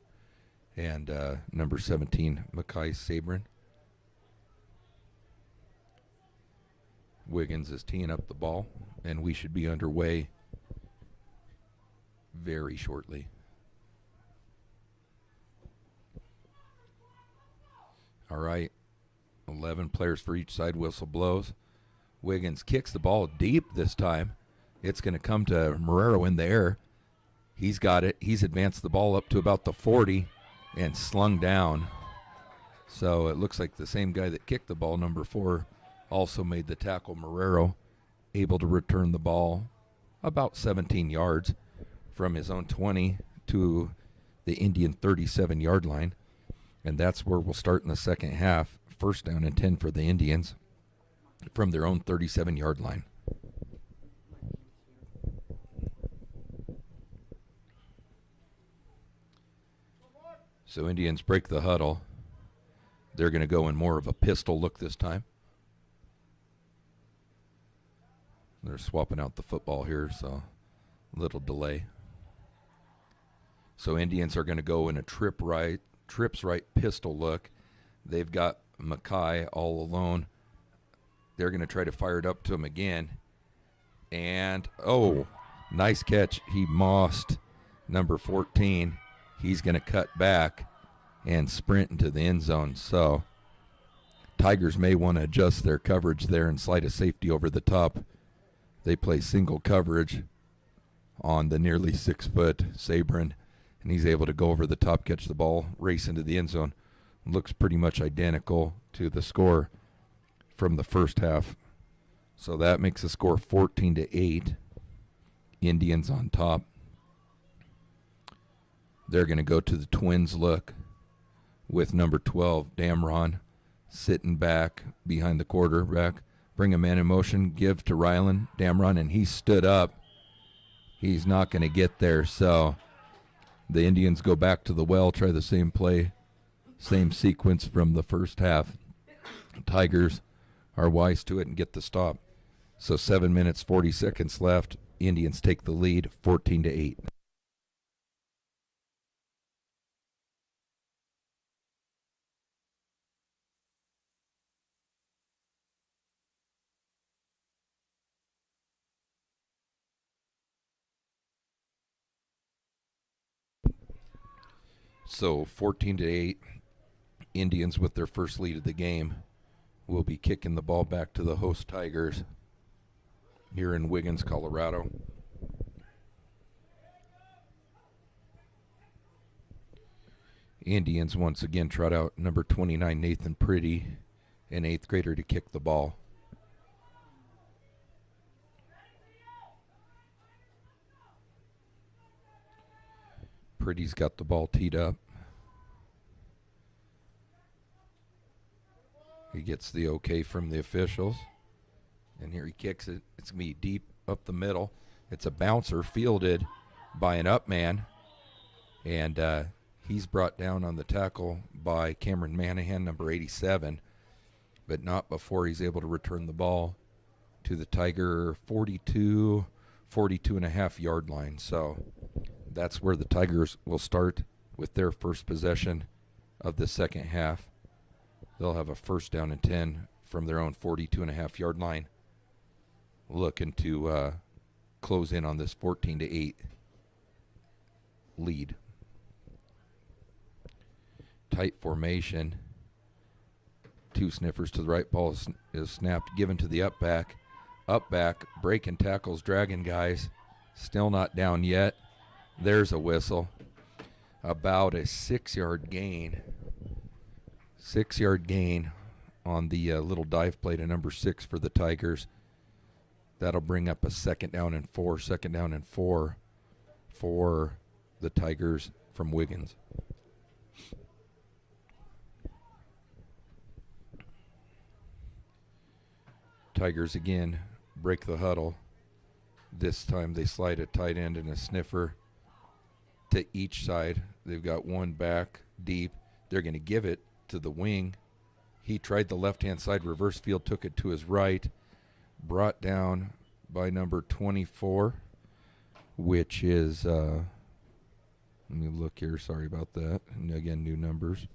and number 17, Mackay Sabrin. Wiggins is teeing up the ball, and we should be underway very shortly. All right, 11 players for each side, whistle blows. Wiggins kicks the ball deep this time. It's going to come to Marrero in the air. He's got it. He's advanced the ball up to about the 40 and slung down. So it looks like the same guy that kicked the ball, number 4, also made the tackle. Marrero able to return the ball about 17 yards from his own 20 to the Indian 37-yard line. And that's where we'll start in the second half. First down and 10 for the Indians from their own 37-yard line. So Indians break the huddle. They're going to go in more of a pistol look this time. They're swapping out the football here, so a little delay. So Indians are going to go in a trips right pistol look. They've got Mackay all alone. They're going to try to fire it up to him again. And, oh, nice catch. He mossed number 14. He's going to cut back and sprint into the end zone. So Tigers may want to adjust their coverage there and slide a safety over the top. They play single coverage on the nearly 6-foot Sabrin, and he's able to go over the top, catch the ball, race into the end zone. Looks pretty much identical to the score from the first half. So that makes the score 14-8. Indians on top. They're going to go to the Twins look with number 12, Damron, sitting back behind the quarterback, Bring a man in motion, give to Rylan, Damron, and he stood up. He's not going to get there, so the Indians go back to the well, try the same play, same sequence from the first half. Tigers are wise to it and get the stop. So 7 minutes, 40 seconds left. Indians take the lead, 14-8. So 14-8, Indians with their first lead of the game will be kicking the ball back to the host Tigers here in Wiggins, Colorado. Indians once again trot out number 29, Nathan Pretty, an 8th grader, to kick the ball. Pretty's got the ball teed up. He gets the okay from the officials. And here he kicks it. It's going to be deep up the middle. It's a bouncer fielded by an up man. And he's brought down on the tackle by Cameron Manahan, number 87. But not before he's able to return the ball to the Tiger 42 and a half yard line. So that's where the Tigers will start with their first possession of the second half. They'll have a first down and 10 from their own 42 and a half yard line, looking to close in on this 14-8 lead. Tight formation. 2 sniffers to the right. Ball is snapped, given to the up back. Up back, breaking tackles, dragging guys. Still not down yet. There's a whistle. About a 6-yard gain. 6-yard gain on the little dive play to number 6 for the Tigers. That'll bring up a 2nd down and 4. 2nd down and 4 for the Tigers from Wiggins. Tigers again break the huddle. This time they slide a tight end and a sniffer to each side. They've got one back deep. They're going to give it to the wing. He tried the left-hand side, reverse field, took it to his right. Brought down by number 24, which is, let me look here, sorry about that. And again, new numbers.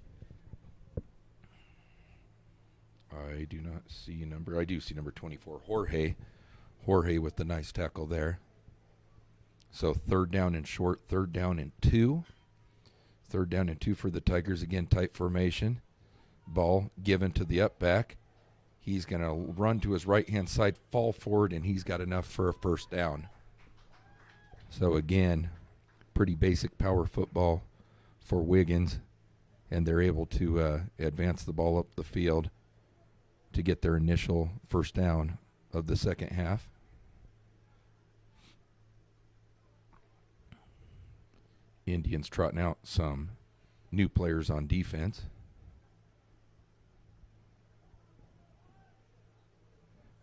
I do not see number, I do see number 24, Jorge with the nice tackle there. So 3rd down and short, 3rd down and 2. 3rd down and 2 for the Tigers. Again, tight formation. Ball given to the up back. He's going to run to his right-hand side, fall forward, and he's got enough for a first down. So again, pretty basic power football for Wiggins, and they're able to advance the ball up the field to get their initial first down of the second half. Indians trotting out some new players on defense.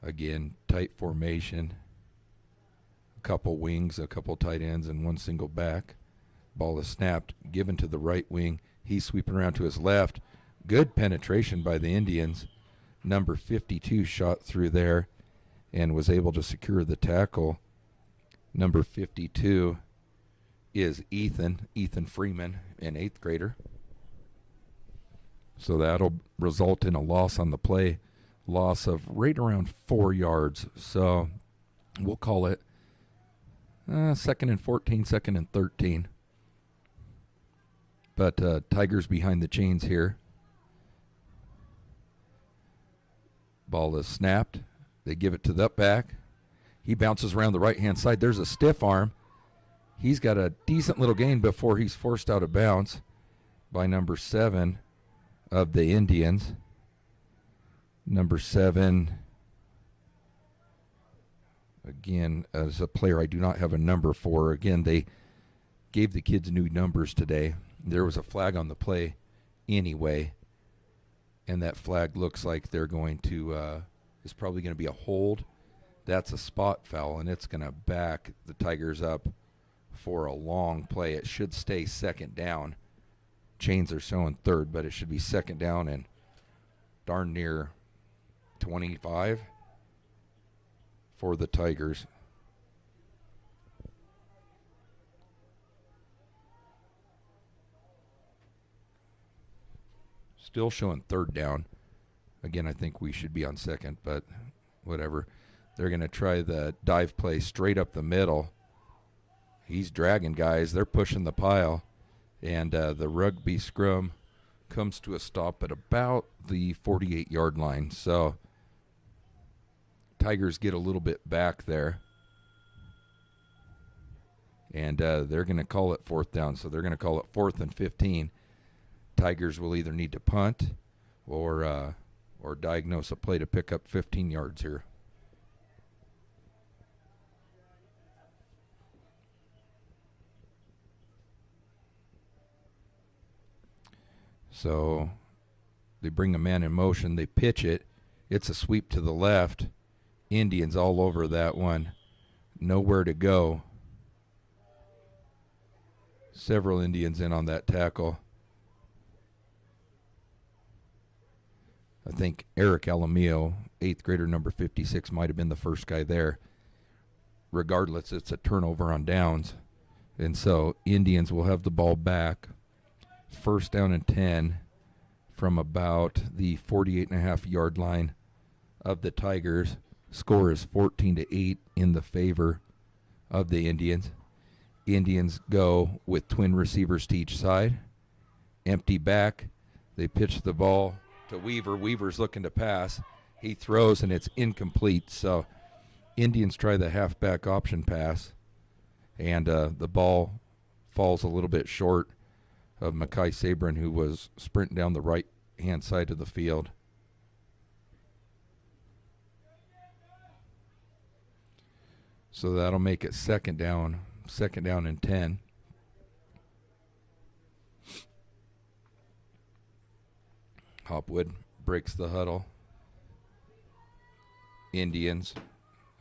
Again, tight formation. A couple wings, a couple tight ends, and one single back. Ball is snapped, given to the right wing. He's sweeping around to his left. Good penetration by the Indians. Number 52 shot through there and was able to secure the tackle. Number 52 is Ethan Freeman, an 8th grader. So that'll result in a loss on the play, loss of right around 4 yards. So we'll call it 2nd and 14, 2nd and 13. But Tigers behind the chains here. Ball is snapped. They give it to the up back. He bounces around the right-hand side. There's a stiff arm. He's got a decent little gain before he's forced out of bounds by number 7 of the Indians. Number 7, again, as a player I do not have a number for. Again, they gave the kids new numbers today. There was a flag on the play anyway, and that flag looks like they're going to is probably going to be a hold. That's a spot foul, and it's going to back the Tigers up for a long play. It should stay second down. Chains are showing third, but it should be second down and darn near 25 for the Tigers. Still showing third down. Again, I think we should be on second, but whatever. They're going to try the dive play straight up the middle. He's dragging guys. They're pushing the pile. And the rugby scrum comes to a stop at about the 48-yard line. So Tigers get a little bit back there. And they're going to call it fourth down. So they're going to call it 4th and 15. Tigers will either need to punt or diagnose a play to pick up 15 yards here. So they bring a man in motion. They pitch it. It's a sweep to the left. Indians all over that one. Nowhere to go. Several Indians in on that tackle. I think Eric Alamillo, 8th grader number 56, might have been the first guy there. Regardless, it's a turnover on downs. And so Indians will have the ball back. First down and 10 from about the 48.5-yard line of the Tigers. Score is 14-8 in the favor of the Indians. Indians go with twin receivers to each side. Empty back. They pitch the ball to Weaver. Weaver's looking to pass. He throws, and it's incomplete. So Indians try the halfback option pass, and the ball falls a little bit short of Mackay Sabrin, who was sprinting down the right-hand side of the field. So that'll make it second down and 10. Hopwood breaks the huddle. Indians,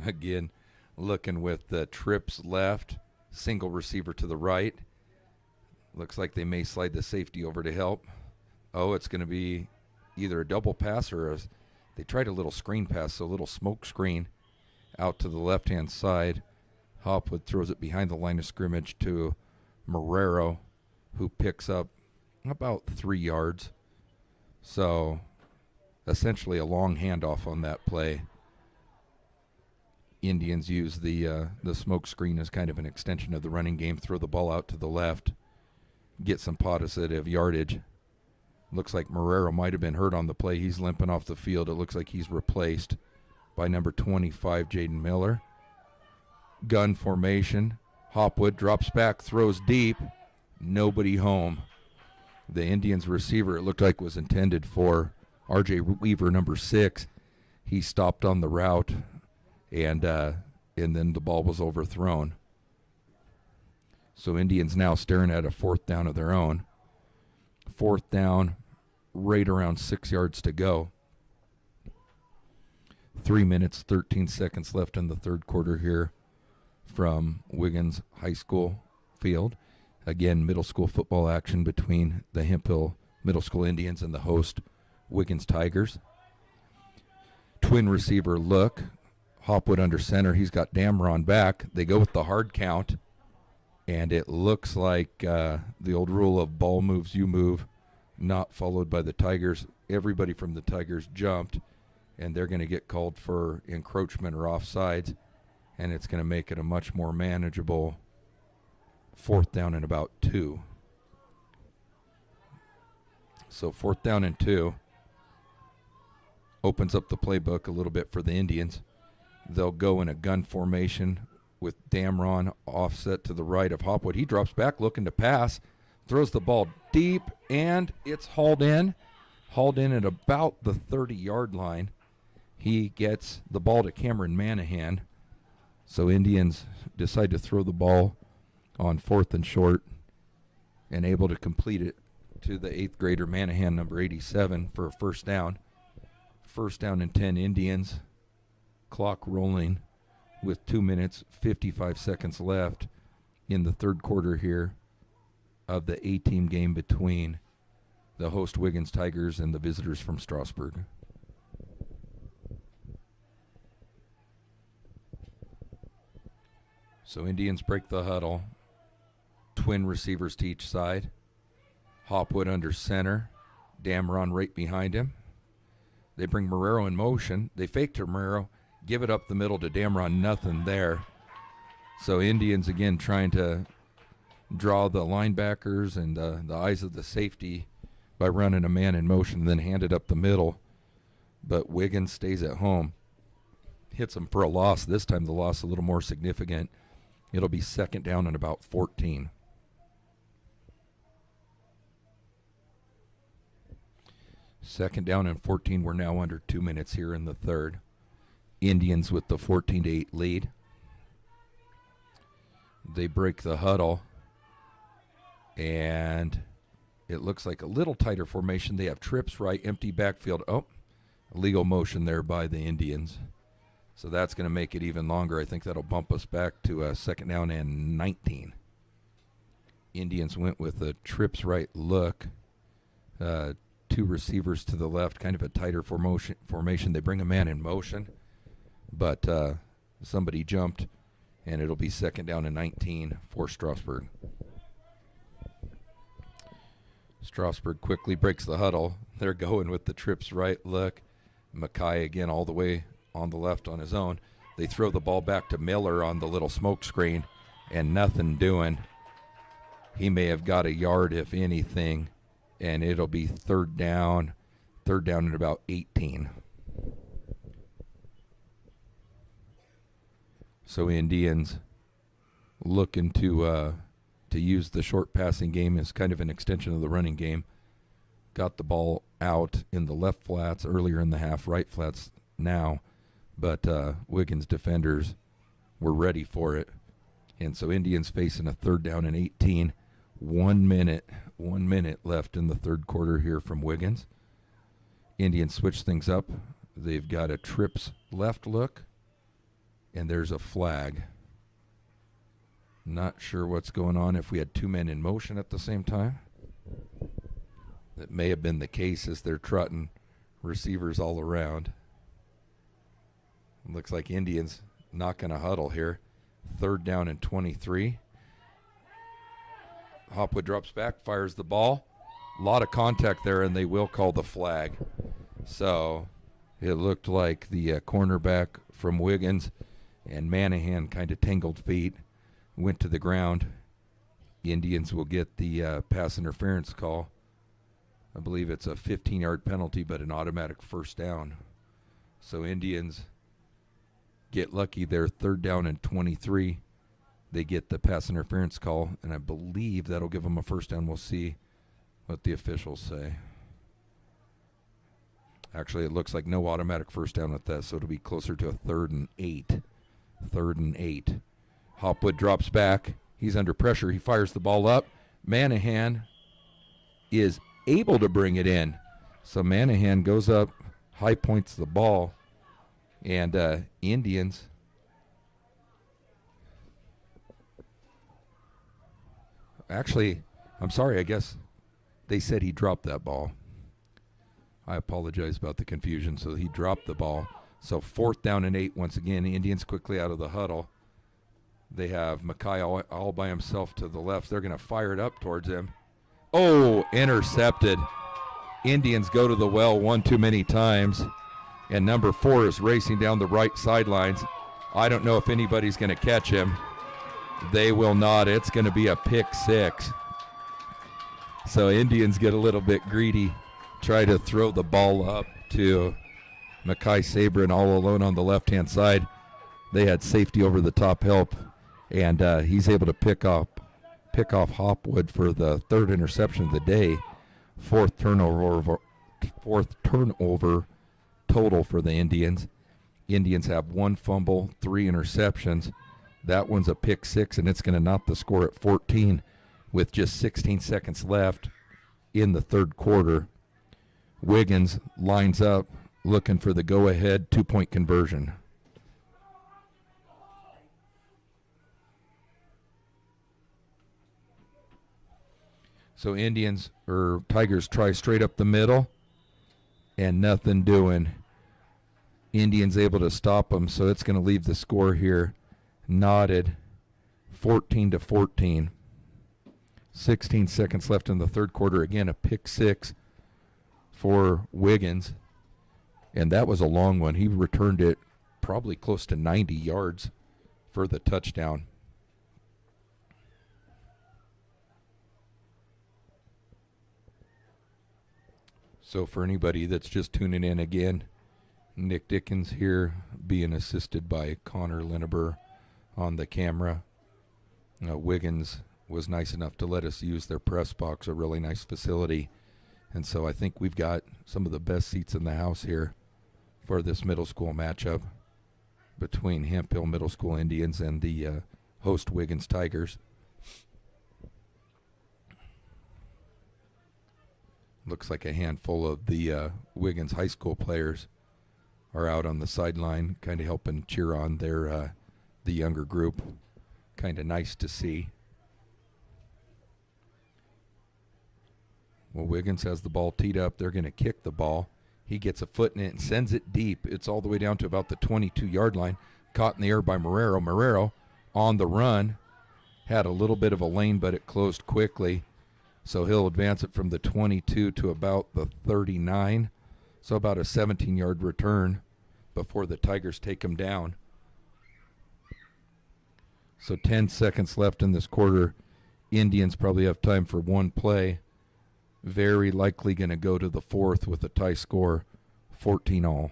again, looking with the trips left, single receiver to the right. Looks like they may slide the safety over to help. Oh, it's going to be either a double pass or they tried a little screen pass, so a little smoke screen out to the left-hand side. Hopwood throws it behind the line of scrimmage to Marrero, who picks up about 3 yards. So essentially a long handoff on that play. Indians use the smoke screen as kind of an extension of the running game, throw the ball out to the left, get some positive yardage. Looks like Marrero might have been hurt on the play. He's limping off the field. It looks like he's replaced by number 25, Jaden Miller. Gun formation. Hopwood drops back, throws deep. Nobody home. The Indians receiver, it looked like, was intended for R.J. Weaver, number 6. He stopped on the route, and then the ball was overthrown. So Indians now staring at a fourth down of their own. Fourth down, right around 6 yards to go. 3 minutes, 13 seconds left in the third quarter here from Wiggins High School field. Again, middle school football action between the Hemphill Middle School Indians and the host Wiggins Tigers. Twin receiver look. Hopwood under center. He's got Damron back. They go with the hard count, and it looks like the old rule of ball moves, you move, not followed by the Tigers. Everybody from the Tigers jumped, and they're going to get called for encroachment or offsides, and it's going to make it a much more manageable fourth down and about 2. So fourth down and 2 opens up the playbook a little bit for the Indians. They'll go in a gun formation with Damron offset to the right of Hopwood. He drops back looking to pass, throws the ball deep, and it's hauled in at about the 30-yard line. He gets the ball to Cameron Manahan. So Indians decide to throw the ball on fourth and short and able to complete it to the 8th grader Manahan, number 87, for a first down. First down and 10 Indians clock rolling with 2 minutes, 55 seconds left in the third quarter here of the A-team game between the host Wiggins Tigers and the visitors from Strasburg. So Indians break the huddle. Twin receivers to each side. Hopwood under center. Damron right behind him. They bring Marrero in motion. They fake to Marrero. Give it up the middle to Damron. Nothing there. So Indians again trying to draw the linebackers and the eyes of the safety by running a man in motion and then hand it up the middle. But Wiggins stays at home. Hits him for a loss. This time the loss a little more significant. It'll be second down and about 14. Second down and 14. We're now under 2 minutes here in the third. Indians with the 14-8 lead. They break the huddle. And it looks like a little tighter formation. They have trips right, empty backfield. Oh, illegal motion there by the Indians. So that's going to make it even longer. I think that'll bump us back to a second down and 19. Indians went with a trips right look. Two receivers to the left, kind of a tighter formation. They bring a man in motion, but somebody jumped, and it'll be second down and 19 for Strasburg. Strasburg quickly breaks the huddle. They're going with the trips right look. Mackay again all the way on the left on his own. They throw the ball back to Miller on the little smoke screen, and nothing doing. He may have got a yard, if anything, and it'll be third down at about 18. So Indians looking to use the short passing game as kind of an extension of the running game. Got the ball out in the left flats earlier in the half, right flats now, but Wiggins defenders were ready for it. And so Indians facing a third down and 18. 1 minute left in the third quarter here from Wiggins. Indians switch things up. They've got a trips left look, and there's a flag. Not sure what's going on if we had two men in motion at the same time. That may have been the case as they're trotting receivers all around. Looks like Indians not going to huddle here. Third down and 23. Hopwood drops back, fires the ball. A lot of contact there, and they will call the flag. So it looked like the cornerback from Wiggins and Manahan kind of tangled feet, went to the ground. Indians will get the pass interference call. I believe it's a 15-yard penalty, but an automatic first down. So Indians get lucky there, third down and 23. They get the pass interference call, and I believe that'll give them a first down. We'll see what the officials say. Actually, it looks like no automatic first down with that, so it'll be closer to a 3rd and 8. 3rd and 8. Hopwood drops back. He's under pressure. He fires the ball up. Manahan is able to bring it in. So Manahan goes up, high points the ball, and Indians actually, I'm sorry, I guess they said he dropped that ball. I apologize about the confusion. So he dropped the ball. So 4th down and 8 once again. The Indians quickly out of the huddle. They have Mackay all by himself to the left. They're going to fire it up towards him. Oh, intercepted. Indians go to the well one too many times. And number 4 is racing down the right sidelines. I don't know if anybody's going to catch him. They will not. It's going to be a pick 6. So Indians get a little bit greedy. Try to throw the ball up to Mackay Sabrin all alone on the left-hand side. They had safety over the top help, and he's able to pick off Hopwood for the 3rd interception of the day. 4th turnover total for the Indians. Indians have 1 fumble, 3 interceptions. That one's a pick 6, and it's going to knock the score at 14 with just 16 seconds left in the third quarter. Wiggins lines up looking for the go-ahead 2-point conversion. So Tigers try straight up the middle, and nothing doing. Indians able to stop them, so it's going to leave the score here knotted 14-14. 16 seconds left in the third quarter. Again, a pick six for Wiggins, and that was a long one. He returned it probably close to 90 yards for the touchdown. So for anybody that's just tuning in again, Nick Dickens here being assisted by Connor Lineber on the camera. Wiggins was nice enough to let us use their press box, a really nice facility. And so I think we've got some of the best seats in the house here for this middle school matchup between Hemp Hill Middle School Indians and the host Wiggins Tigers. Looks like a handful of the Wiggins high school players are out on the sideline, kind of helping cheer on their the younger group. Kind of nice to see. Well, Wiggins has the ball teed up. They're going to kick the ball. He gets a foot in it and sends it deep. It's all the way down to about the 22-yard line. Caught in the air by Marrero. Marrero on the run. Had a little bit of a lane, but it closed quickly. So he'll advance it from the 22 to about the 39. So about a 17-yard return before the Tigers take him down. So 10 seconds left in this quarter. Indians probably have time for one play. Very likely going to go to the fourth with a tie score, 14-all.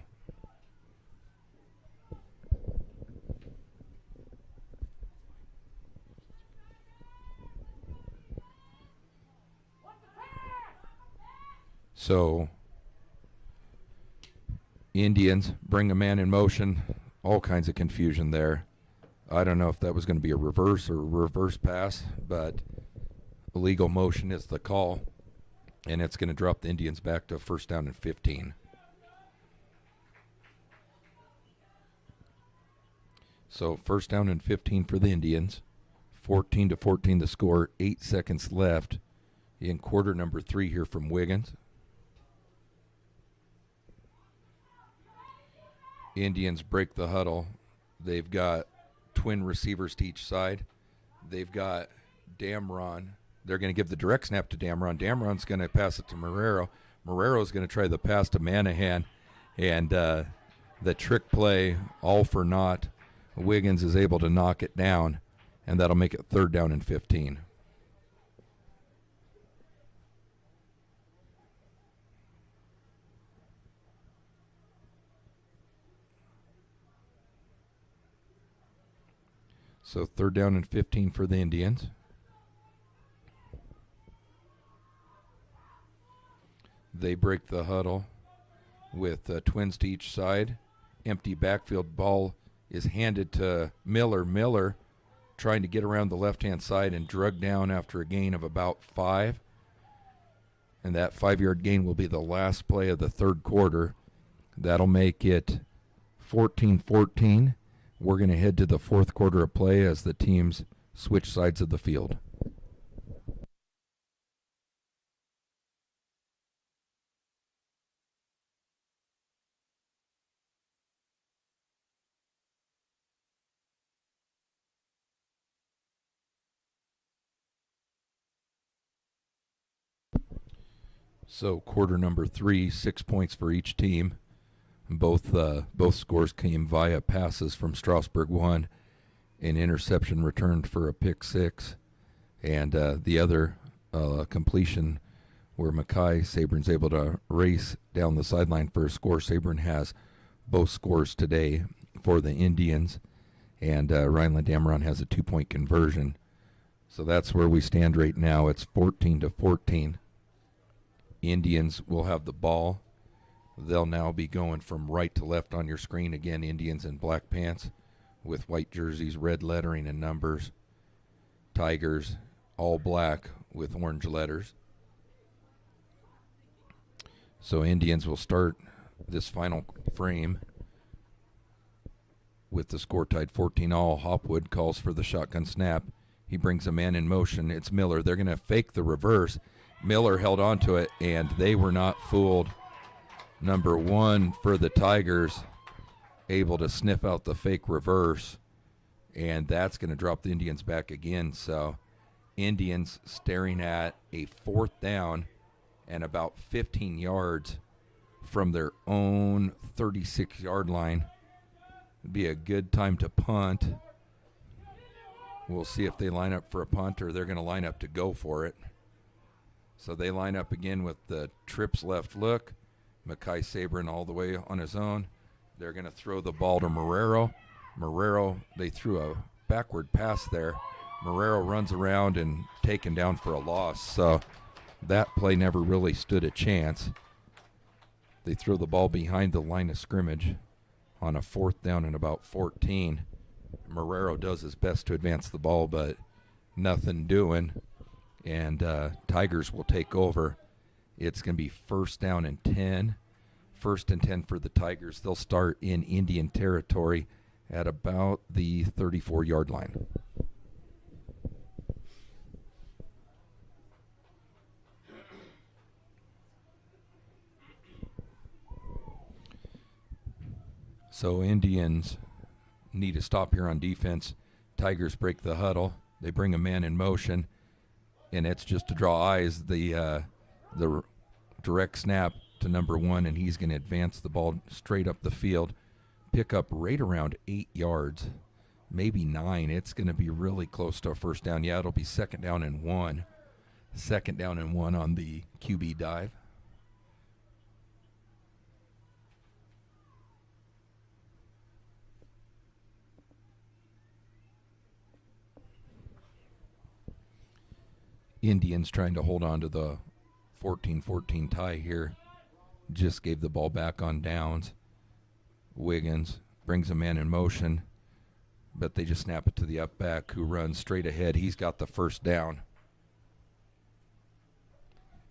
So Indians bring a man in motion. All kinds of confusion there. I don't know if that was going to be a reverse or reverse pass, but illegal motion is the call, and it's going to drop the Indians back to first down and 15. So first down and 15 for the Indians. 14-14 the score. 8 seconds left in quarter number 3 here from Wiggins. Indians break the huddle. They've got twin receivers to each side. They've got Damron. They're going to give the direct snap to Damron. Damron's going to pass it to Marrero. Marrero's going to try the pass to Manahan. And the trick play, all for naught. Wiggins is able to knock it down, and that'll make it third down and 15. So third down and 15 for the Indians. They break the huddle with twins to each side. Empty backfield. Ball is handed to Miller. Miller trying to get around the left-hand side and drug down after a gain of about 5. And that 5-yard gain will be the last play of the third quarter. That'll make it 14-14. We're going to head to the fourth quarter of play as the teams switch sides of the field. So quarter number 3, 6 points for each team. Both scores came via passes from Strasburg. One, an interception returned for a pick 6, and the other completion where Mackay Sabrin's able to race down the sideline for a score. Sabrin has both scores today for the Indians, and Rhineland Dameron has a 2-point conversion. So that's where we stand right now. It's 14-14. Indians will have the ball. They'll now be going from right to left on your screen. Again, Indians in black pants with white jerseys, red lettering and numbers. Tigers, all black with orange letters. So Indians will start this final frame with the score tied 14-all. Hopwood calls for the shotgun snap. He brings a man in motion. It's Miller. They're going to fake the reverse, Miller held on to it, and they were not fooled. Number 1 for the Tigers, able to sniff out the fake reverse, and that's going to drop the Indians back again. So Indians staring at a 4th down and about 15 yards from their own 36-yard line. It'd be a good time to punt. We'll see if they line up for a punt or they're going to line up to go for it. So they line up again with the trips left look. Mackay Sabrin all the way on his own. They're going to throw the ball to Marrero. Marrero, they threw a backward pass there. Marrero runs around and taken down for a loss. So that play never really stood a chance. They throw the ball behind the line of scrimmage on a 4th down and about 14. Marrero does his best to advance the ball, but nothing doing. And Tigers will take over. It's going to be 1st down and 10. 1st and 10 for the Tigers. They'll start in Indian territory at about the 34-yard line. So Indians need to stop here on defense. Tigers break the huddle. They bring a man in motion, and it's just to draw eyes. The direct snap to number 1, and he's going to advance the ball straight up the field, pick up right around 8 yards, maybe 9. It's going to be really close to a 1st down. Yeah, it'll be 2nd down and 1. 2nd down and 1 on the QB dive. Indians trying to hold on to the 14-14 tie here. Just gave the ball back on downs. Wiggins brings a man in motion, but they just snap it to the up back who runs straight ahead. He's got the 1st down.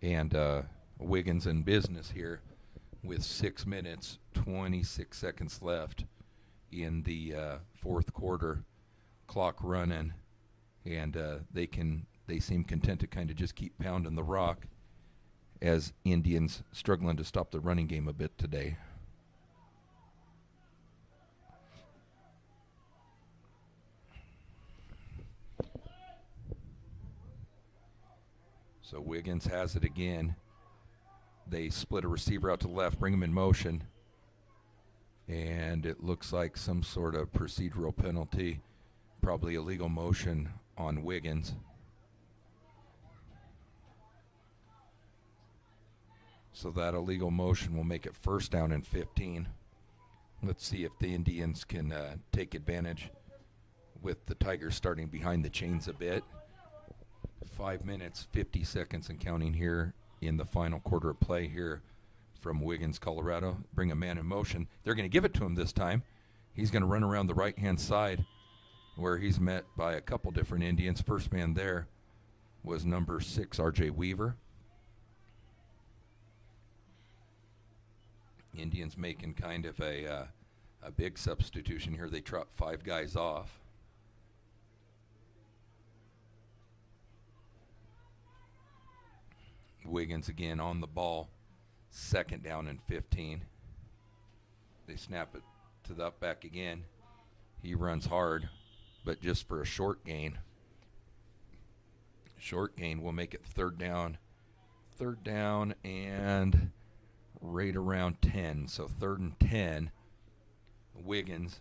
And Wiggins in business here with 6 minutes, 26 seconds left in the 4th quarter. Clock running, and they seem content to kind of just keep pounding the rock as Indians struggling to stop the running game a bit today. So Wiggins has it again. They split a receiver out to the left, bring him in motion, and it looks like some sort of procedural penalty, probably illegal motion on Wiggins. So that illegal motion will make it 1st down and 15. Let's see if the Indians can take advantage with the Tigers starting behind the chains a bit. 5 minutes, 50 seconds and counting here in the final quarter of play here from Wiggins, Colorado. Bring a man in motion. They're going to give it to him this time. He's going to run around the right-hand side where he's met by a couple different Indians. First man there was number 6, R.J. Weaver. Indians making kind of a big substitution here. They trot 5 guys off. Wiggins again on the ball. 2nd down and 15. They snap it to the up back again. He runs hard, but just for a short gain. Short gain will make it 3rd down. 3rd down and right around 10. So 3rd and 10. Wiggins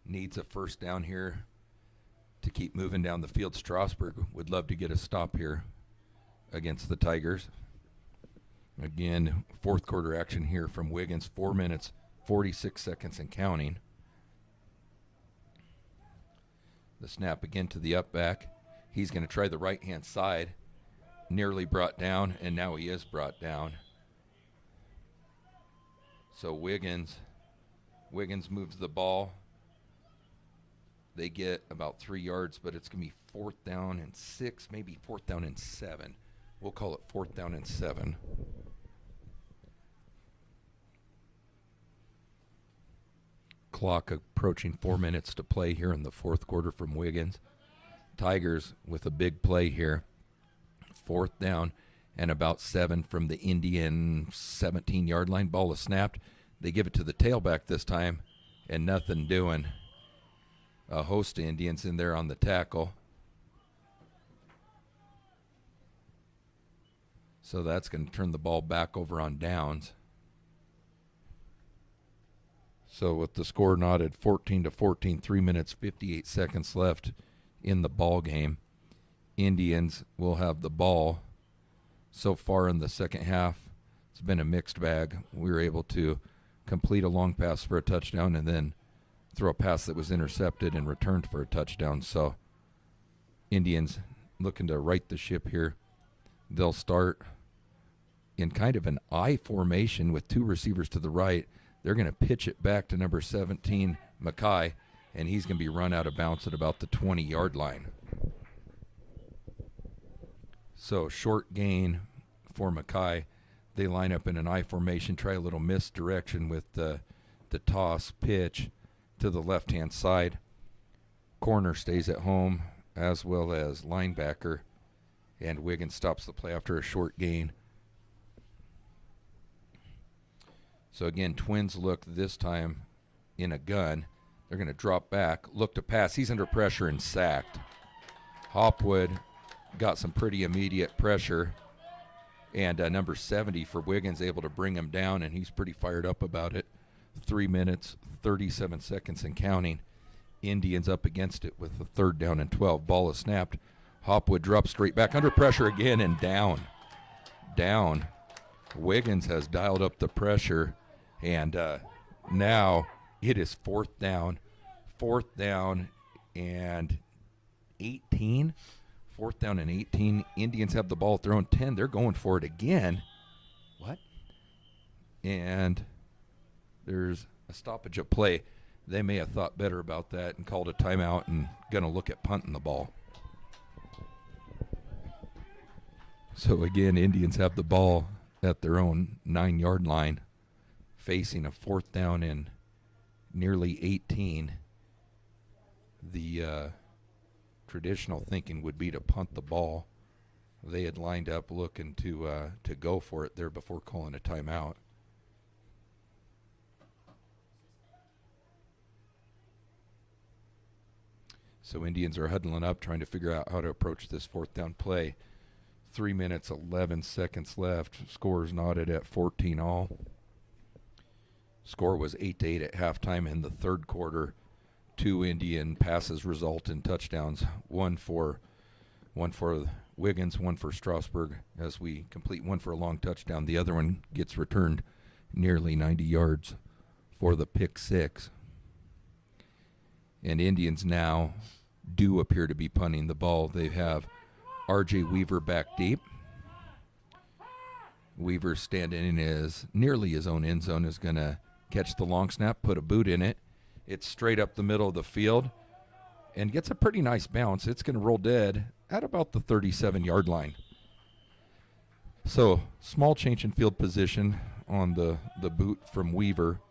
needs a 1st down here to keep moving down the field. Strasburg would love to get a stop here against the Tigers. Again, 4th quarter action here from Wiggins. 4 minutes, 46 seconds and counting. The snap again to the up back. He's going to try the right-hand side. Nearly brought down, and now he is brought down. So Wiggins moves the ball. They get about 3 yards, but it's going to be 4th down and 6, maybe 4th down and 7. We'll call it 4th down and 7. Clock approaching 4 minutes to play here in the 4th quarter from Wiggins. Tigers with a big play here. 4th down. and about 7 from the Indian 17-yard line. Ball is snapped. They give it to the tailback this time, and nothing doing. A host of Indians in there on the tackle. So that's going to turn the ball back over on downs. So with the score knotted 14-14, 3 minutes, 58 seconds left in the ball game, Indians will have the ball. So far in the second half, it's been a mixed bag. We were able to complete a long pass for a touchdown and then throw a pass that was intercepted and returned for a touchdown. So Indians looking to right the ship here. They'll start in kind of an I formation with 2 receivers to the right. They're going to pitch it back to number 17, Mackay, and he's going to be run out of bounds at about the 20-yard line. So short gain for Mackay. They line up in an I formation, try a little misdirection with the toss pitch to the left-hand side. Corner stays at home, as well as linebacker, and Wiggins stops the play after a short gain. So again, Twins look this time in a gun. They're going to drop back, look to pass. He's under pressure and sacked. Hopwood got some pretty immediate pressure, and number 70 for Wiggins able to bring him down, and he's pretty fired up about it. 3 minutes, 37 seconds and counting. Indians up against it with a 3rd down and 12. Ball is snapped. Hopwood drops straight back under pressure again and down. Wiggins has dialed up the pressure, and now it is 4th down. 4th down and 18. 4th down and 18. Indians have the ball at their own 10. They're going for it again. What? And there's a stoppage of play. They may have thought better about that and called a timeout and going to look at punting the ball. So again, Indians have the ball at their own 9-yard line, facing a 4th down and nearly 18. The traditional thinking would be to punt the ball. They had lined up looking to go for it there before calling a timeout. So Indians are huddling up, trying to figure out how to approach this 4th down play. 3 minutes, 11 seconds left. Score is knotted at 14 all. Score was 8-8 at halftime in the 3rd quarter. 2 Indian passes result in touchdowns. One for Wiggins, one for Strasburg. As we complete one for a long touchdown, the other one gets returned nearly 90 yards for the pick 6. And Indians now do appear to be punting the ball. They have R.J. Weaver back deep. Weaver standing in nearly his own end zone, is going to catch the long snap, put a boot in it. It's straight up the middle of the field and gets a pretty nice bounce. It's going to roll dead at about the 37-yard line. So small change in field position on the boot from Weaver.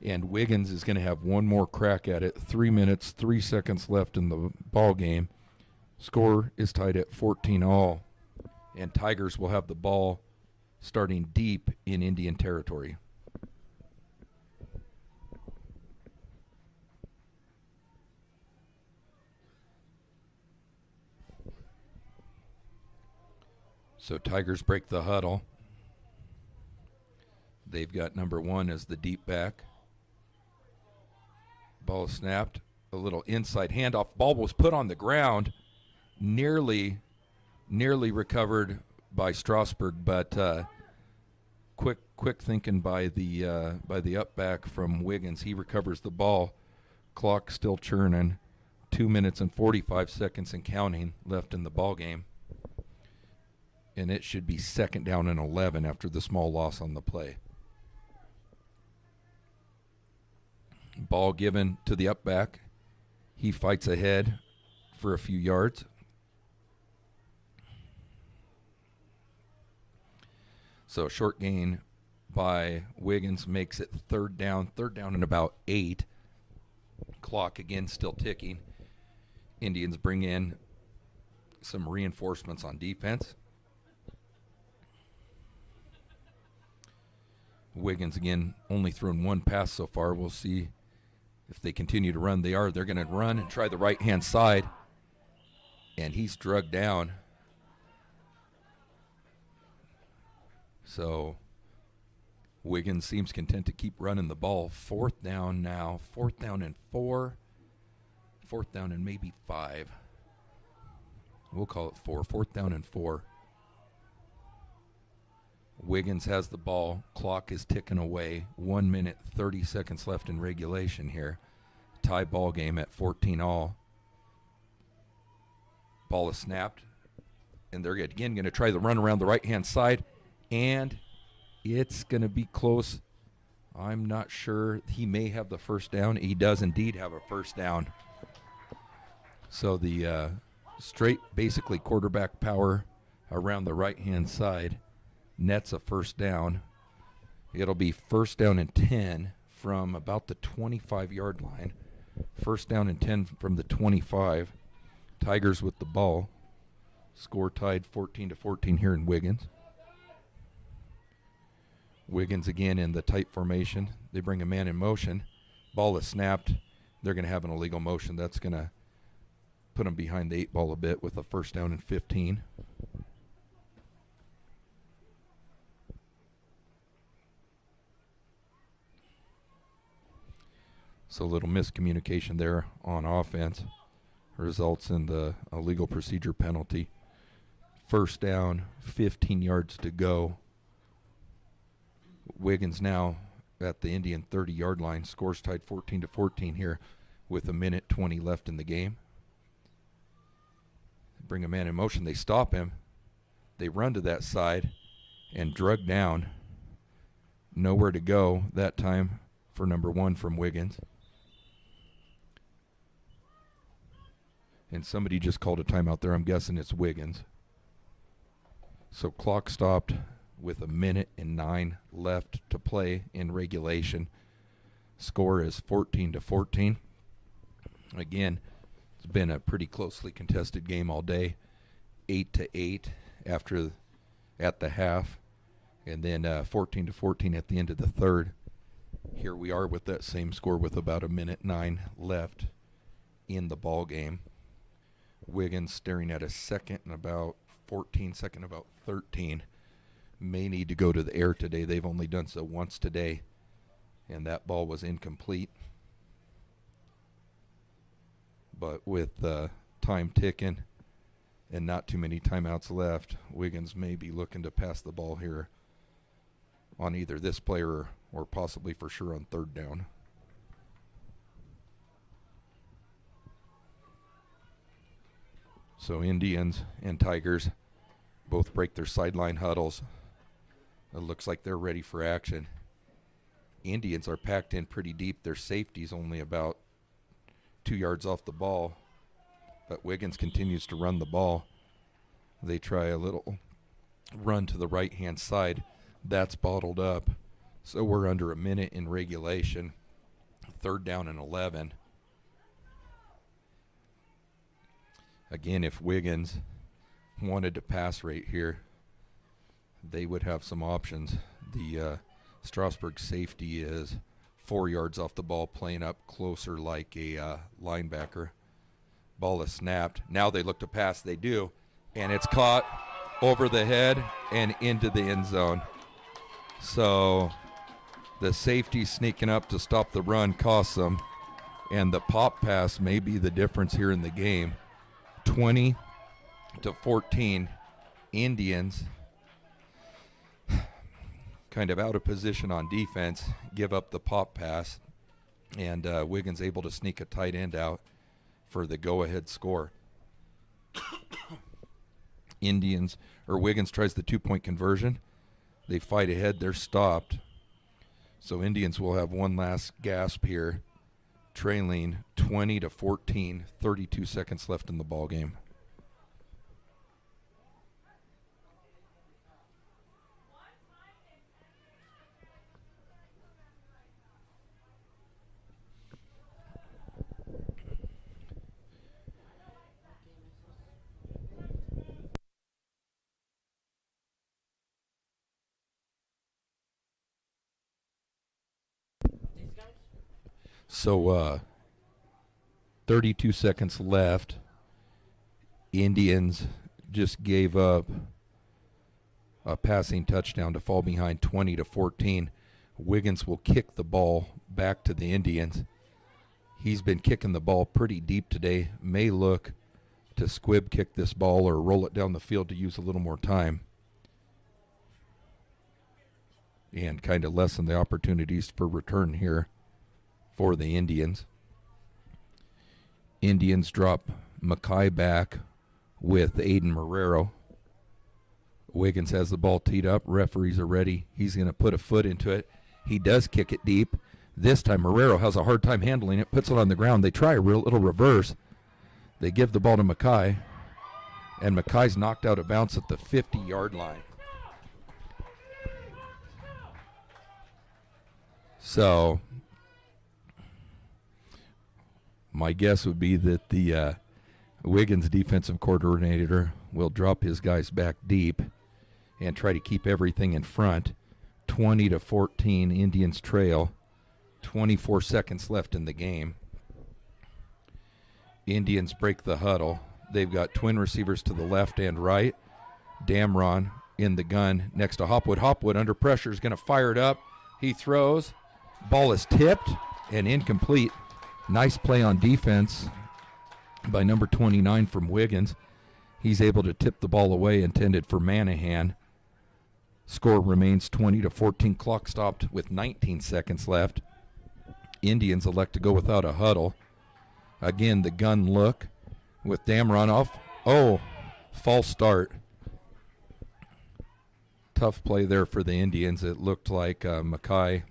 And Wiggins is going to have one more crack at it. 3 minutes, 3 seconds left in the ball game. Score is tied at 14 all. And Tigers will have the ball starting deep in Indian territory. So Tigers break the huddle. They've got number 1 as the deep back. Ball snapped. A little inside handoff. Ball was put on the ground. Nearly recovered by Strasburg, but quick thinking by the up back from Wiggins. He recovers the ball. Clock still churning. 2 minutes and 45 seconds and counting left in the ball game. And it should be 2nd down and 11 after the small loss on the play. Ball given to the up back. He fights ahead for a few yards. So a short gain by Wiggins makes it 3rd down. 3rd down and about 8. Clock again still ticking. Indians bring in some reinforcements on defense. Wiggins again only thrown one pass so far. We'll see if they continue to run. They're going to run and try the right-hand side. And he's drugged down. So Wiggins seems content to keep running the ball. Fourth down now. Fourth down and 4. Fourth down and maybe 5. We'll call it 4. Fourth down and 4. Wiggins has the ball. Clock is ticking away. 1 minute, 30 seconds left in regulation here. Tie ball game at 14 all. Ball is snapped. And they're again going to try the run around the right-hand side. And it's going to be close. I'm not sure. He may have the first down. He does indeed have a first down. So the straight, basically quarterback power around the right-hand side nets a first down. It'll be first down and 10 from about the 25-yard line. First down and 10 from the 25. Tigers with the ball. Score tied 14-14 here in Wiggins. Wiggins again in the tight formation. They bring a man in motion. Ball is snapped. They're going to have an illegal motion. That's going to put them behind the 8 ball a bit with a first down and 15. So a little miscommunication there on offense results in the illegal procedure penalty. First down, 15 yards to go. Wiggins now at the Indian 30-yard line. Scores tied 14-14 here with a minute 20 left in the game. Bring a man in motion. They stop him. They run to that side and drug down. Nowhere to go that time for number 1 from Wiggins. And somebody just called a timeout there. I'm guessing it's Wiggins. So clock stopped with a minute and 9 left to play in regulation. Score is 14-14. Again, it's been a pretty closely contested game all day. 8-8 at the half, and then 14-14 at the end of the third. Here we are with that same score with about a minute 9 left in the ball game. Wiggins staring at a second and about 14, second about 13. May need to go to the air today. They've only done so once today, and that ball was incomplete. But with time ticking and not too many timeouts left, Wiggins may be looking to pass the ball here on either this player or possibly for sure on third down. So Indians and Tigers both break their sideline huddles. It looks like they're ready for action. Indians are packed in pretty deep. Their safety's only about 2 yards off the ball, but Wiggins continues to run the ball. They try a little run to the right-hand side. That's bottled up. So we're under a minute in regulation. Third down and 11. Again, if Wiggins wanted to pass right here, they would have some options. The Strasburg safety is 4 yards off the ball, playing up closer like a linebacker. Ball is snapped. Now they look to pass. They do. And it's caught over the head and into the end zone. So the safety sneaking up to stop the run costs them. And the pop pass may be the difference here in the game. 20-14. Indians kind of out of position on defense, give up the pop pass, and Wiggins able to sneak a tight end out for the go-ahead score. Wiggins tries the 2-point conversion. They fight ahead. They're stopped. So Indians will have one last gasp here, trailing 20-14, 32 seconds left in the ball game. So 32 seconds left. Indians just gave up a passing touchdown to fall behind 20-14. Wiggins will kick the ball back to the Indians. He's been kicking the ball pretty deep today. May look to squib kick this ball or roll it down the field to use a little more time and kind of lessen the opportunities for return here for the Indians. Indians drop Mackay back with Aiden Marrero. Wiggins has the ball teed up. Referees are ready. He's going to put a foot into it. He does kick it deep. This time Marrero has a hard time handling it, puts it on the ground. They try a little reverse. They give the ball to Mackay, and Mackay's knocked out of bounds at the 50-yard line. So my guess would be that the Wiggins defensive coordinator will drop his guys back deep and try to keep everything in front. 20-14, Indians trail. 24 seconds left in the game. Indians break the huddle. They've got twin receivers to the left and right. Damron in the gun next to Hopwood. Hopwood under pressure is going to fire it up. He throws. Ball is tipped and incomplete. Nice play on defense by number 29 from Wiggins. He's able to tip the ball away, intended for Manahan. Score remains 20-14. Clock stopped with 19 seconds left. Indians elect to go without a huddle. Again, the gun look with Damron off. Oh, false start. Tough play there for the Indians. It looked like Mackay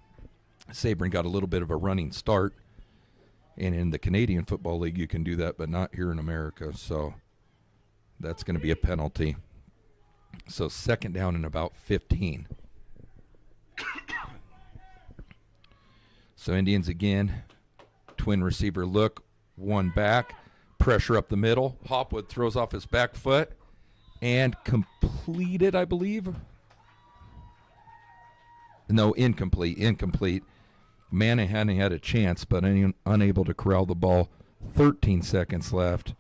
Sabrin got a little bit of a running start. And in the Canadian Football League, you can do that, but not here in America. So that's going to be a penalty. So second down and about 15. So Indians again, twin receiver look, one back, pressure up the middle. Hopwood throws off his back foot and completed, I believe. No, incomplete. Manahan had a chance, but unable to corral the ball. 13 seconds left.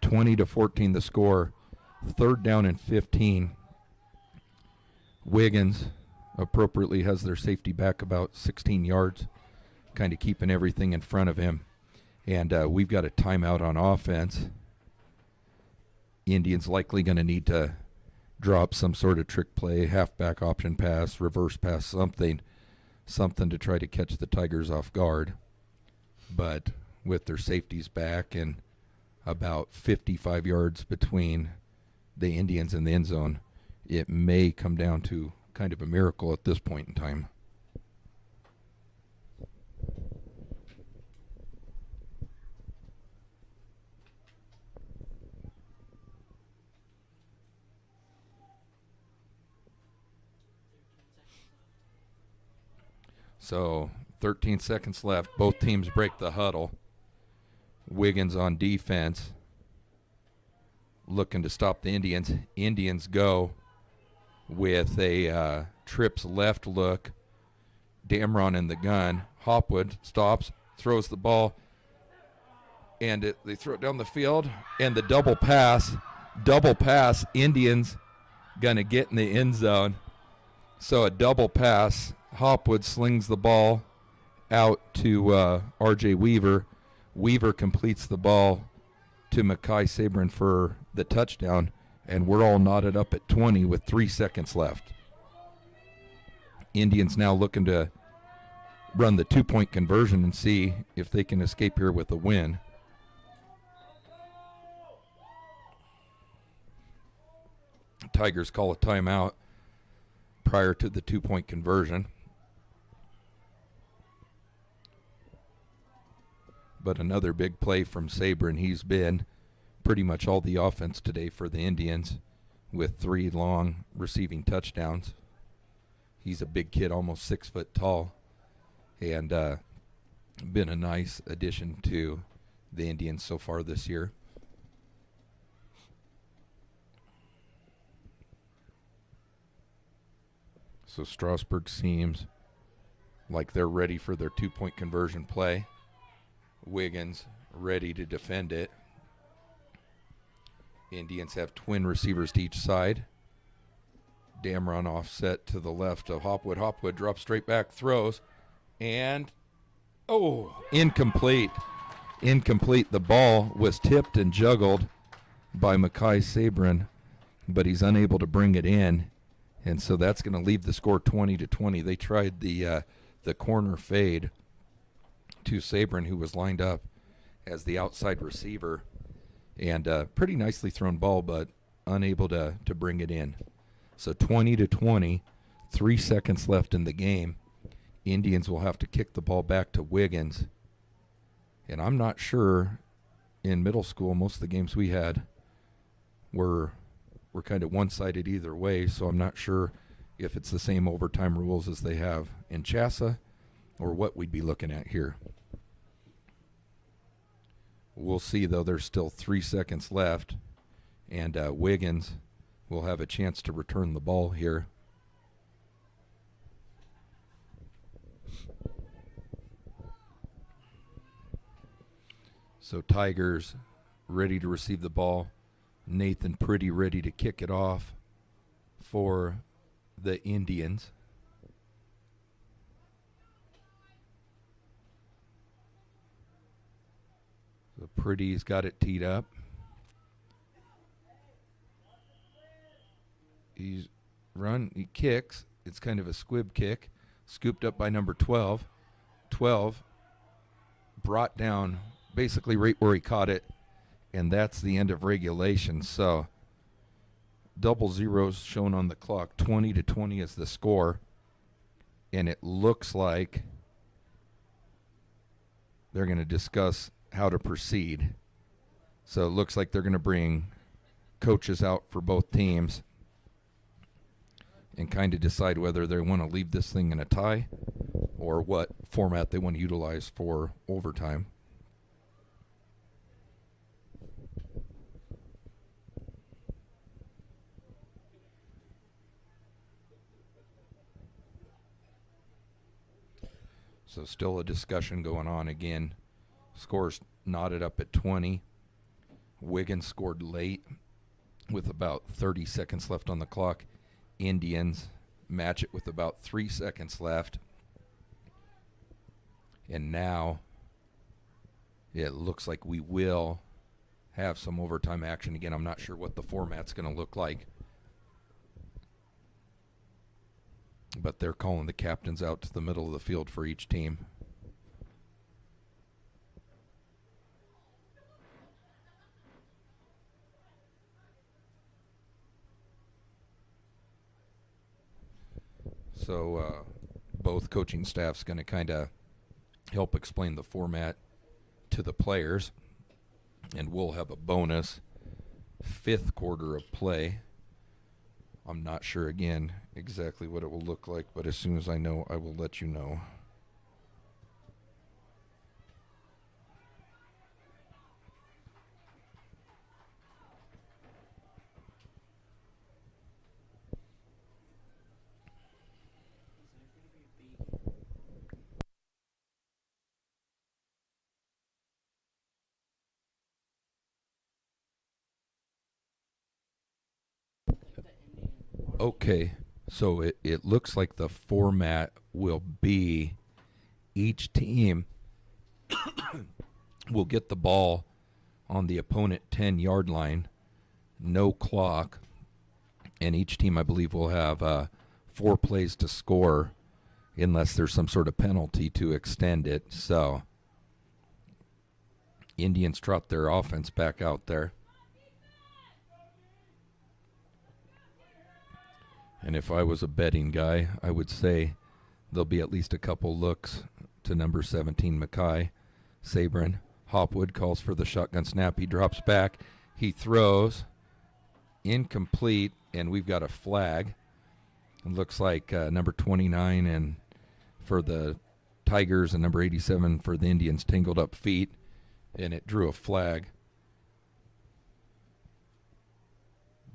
20-14 the score. Third down and 15. Wiggins appropriately has their safety back about 16 yards, kind of keeping everything in front of him. And we've got a timeout on offense. Indians likely going to need to drop some sort of trick play, halfback option pass, reverse pass, something to try to catch the Tigers off guard. But with their safeties back and about 55 yards between the Indians and the end zone, it may come down to kind of a miracle at this point in time. So 13 seconds left. Both teams break the huddle. Wiggins on defense, looking to stop the Indians. Indians go with a trips left look. Damron in the gun. Hopwood stops, throws the ball, and they throw it down the field. And the double pass. Indians going to get in the end zone. So a double pass. Hopwood slings the ball out to R.J. Weaver. Weaver completes the ball to Mackay Sabrin for the touchdown, and we're all knotted up at 20 with 3 seconds left. Indians now looking to run the 2-point conversion and see if they can escape here with a win. Tigers call a timeout prior to the 2-point conversion. But another big play from Sabrin. He's been pretty much all the offense today for the Indians with 3 long receiving touchdowns. He's a big kid, almost 6 foot tall, and been a nice addition to the Indians so far this year. So Strasburg seems like they're ready for their 2-point conversion play. Wiggins ready to defend it. Indians have twin receivers to each side. Damron offset to the left of Hopwood. Hopwood drops straight back, throws, and incomplete. Incomplete. The ball was tipped and juggled by Mackay Sabrin, but he's unable to bring it in, and so that's going to leave the score 20-20. They tried the corner fade to Sabrin, who was lined up as the outside receiver, and pretty nicely thrown ball, but unable to bring it in. So 20-20, 3 seconds left in the game. Indians will have to kick the ball back to Wiggins. And I'm not sure, in middle school, most of the games we had were kind of one-sided either way, so I'm not sure if it's the same overtime rules as they have in Chassa or what we'd be looking at here. We'll see, though. There's still 3 seconds left, and Wiggins will have a chance to return the ball here. So Tigers ready to receive the ball. Nathan Pretty ready to kick it off for the Indians. So Pretty's got it teed up. He kicks. It's kind of a squib kick. Scooped up by number 12. 12 brought down basically right where he caught it, and that's the end of regulation. So double zeros shown on the clock. 20-20 is the score, and it looks like they're going to discuss how to proceed. So it looks like they're going to bring coaches out for both teams and kind of decide whether they want to leave this thing in a tie or what format they want to utilize for overtime. So still a discussion going on again. Scores knotted up at 20. Wiggins scored late with about 30 seconds left on the clock. Indians match it with about 3 seconds left. And now it looks like we will have some overtime action again. I'm not sure what the format's going to look like, but they're calling the captains out to the middle of the field for each team. So both coaching staffs going to kind of help explain the format to the players, and we'll have a bonus fifth quarter of play. I'm not sure, again, exactly what it will look like, but as soon as I know, I will let you know. Okay, so it looks like the format will be each team will get the ball on the opponent 10-yard line, no clock, and each team, I believe, will have 4 plays to score unless there's some sort of penalty to extend it. So Indians trot their offense back out there. And if I was a betting guy, I would say there'll be at least a couple looks to number 17, Mackay Sabrin. Hopwood calls for the shotgun snap. He drops back. He throws. Incomplete, and we've got a flag. It looks like number 29 and for the Tigers and number 87 for the Indians tangled up feet, and it drew a flag.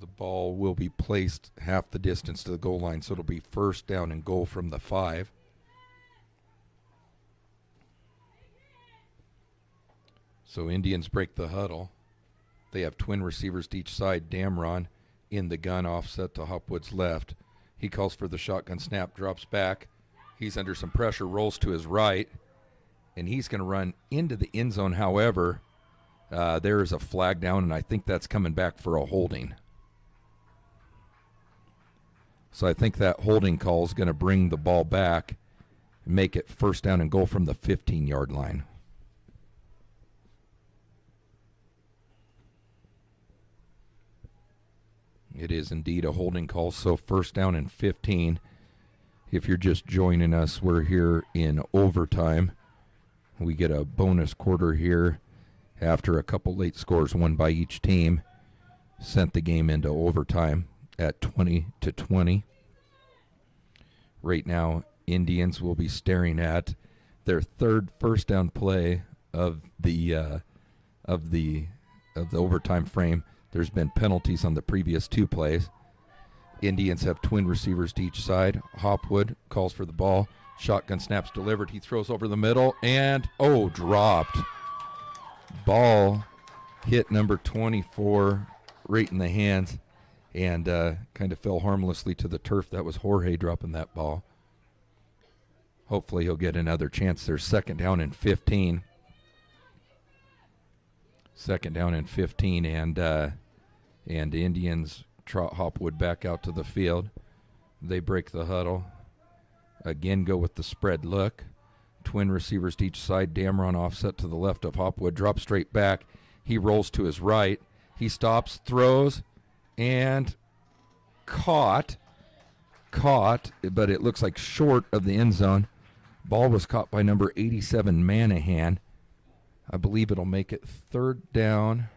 The ball will be placed half the distance to the goal line, so it'll be first down and goal from the 5. So Indians break the huddle. They have twin receivers to each side. Damron in the gun, offset to Hopwood's left. He calls for the shotgun snap, drops back. He's under some pressure, rolls to his right, and he's going to run into the end zone. However, there is a flag down, and I think that's coming back for a holding. So I think that holding call is going to bring the ball back and make it first down and goal from the 15-yard line. It is indeed a holding call, so first down and 15. If you're just joining us, we're here in overtime. We get a bonus quarter here after a couple late scores won by each team. Sent the game into overtime at 20-20. Right now, Indians will be staring at their third first down play of the overtime frame. There's been penalties on the previous two plays. Indians have twin receivers to each side. Hopwood calls for the ball. Shotgun snaps delivered. He throws over the middle and, dropped. Ball hit number 24 right in the hands and kind of fell harmlessly to the turf. That was Jorge dropping that ball. Hopefully he'll get another chance. There's second down and 15. Second down and 15, and the Indians trot Hopwood back out to the field. They break the huddle. Again, go with the spread look. Twin receivers to each side. Damron offset to the left of Hopwood. Drops straight back. He rolls to his right. He stops, throws, and caught, but it looks like short of the end zone. Ball was caught by number 87, Manahan. I believe it'll make it third down.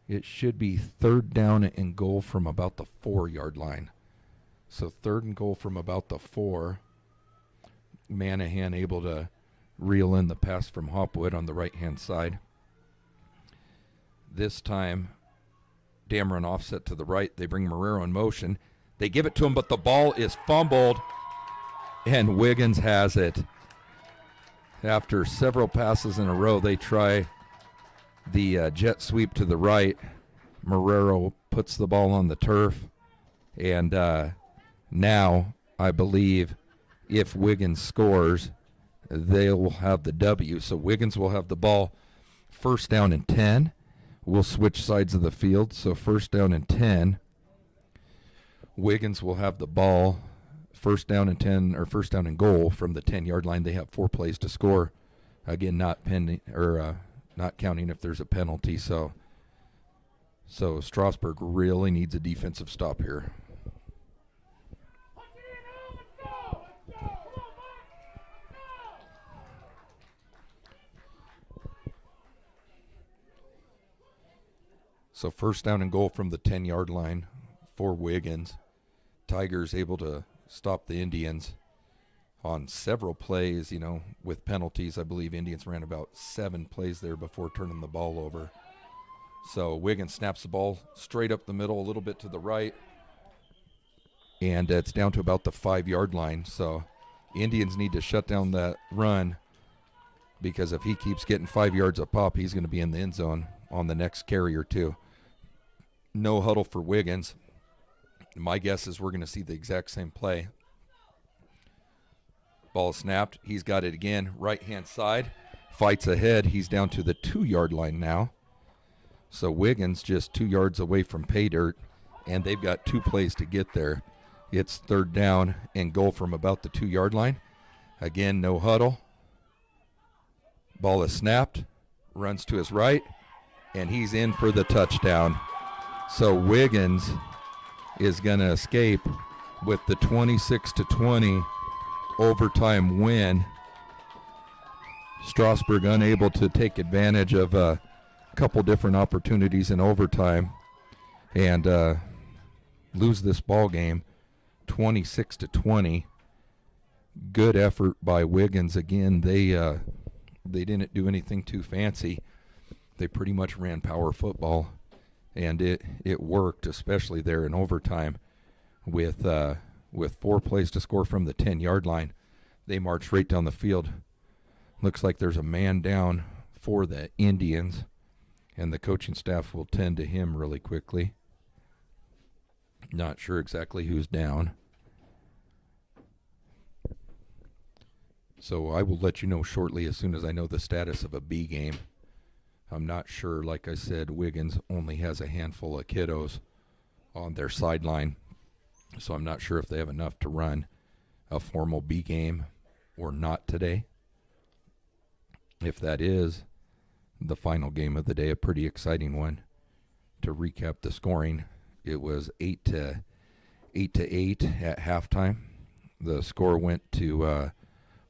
It should be third down and goal from about the 4-yard line. So third and goal from about the 4. Manahan able to reel in the pass from Hopwood on the right-hand side. This time, Damron offset to the right. They bring Marrero in motion. They give it to him, but the ball is fumbled, and Wiggins has it. After several passes in a row, they try the jet sweep to the right. Marrero puts the ball on the turf, and now I believe if Wiggins scores, they will have the W. So Wiggins will have the ball first down and 10. We'll switch sides of the field. So first down and 10. Wiggins will have the ball first down and 10, or first down and goal from the 10-yard line. They have 4 plays to score. Again, not pending or not counting if there's a penalty. So Strasburg really needs a defensive stop here. So first down and goal from the 10-yard line for Wiggins. Tigers able to stop the Indians on several plays, with penalties. I believe Indians ran about 7 plays there before turning the ball over. So Wiggins snaps the ball straight up the middle, a little bit to the right, and it's down to about the 5-yard line. So Indians need to shut down that run, because if he keeps getting 5 yards a pop, he's going to be in the end zone on the next carry or two. No huddle for Wiggins. My guess is we're going to see the exact same play. Ball snapped. He's got it again. Right-hand side. Fights ahead. He's down to the 2-yard line now. So Wiggins just 2 yards away from pay dirt, and they've got 2 plays to get there. It's third down and goal from about the 2-yard line. Again, no huddle. Ball is snapped. Runs to his right, and he's in for the touchdown. So Wiggins is going to escape with the 26-20 overtime win. Strasburg unable to take advantage of a couple different opportunities in overtime and lose this ball game 26-20. Good effort by Wiggins. Again, they didn't do anything too fancy. They pretty much ran power football, and it worked, especially there in overtime with 4 plays to score from the 10-yard line. They marched right down the field. Looks like there's a man down for the Indians, and the coaching staff will tend to him really quickly. Not sure exactly who's down. So I will let you know shortly as soon as I know the status of a B game. I'm not sure. Like I said, Wiggins only has a handful of kiddos on their sideline, so I'm not sure if they have enough to run a formal B game or not today. If that is the final game of the day, a pretty exciting one. To recap the scoring, it was 8-8 at halftime. The score went to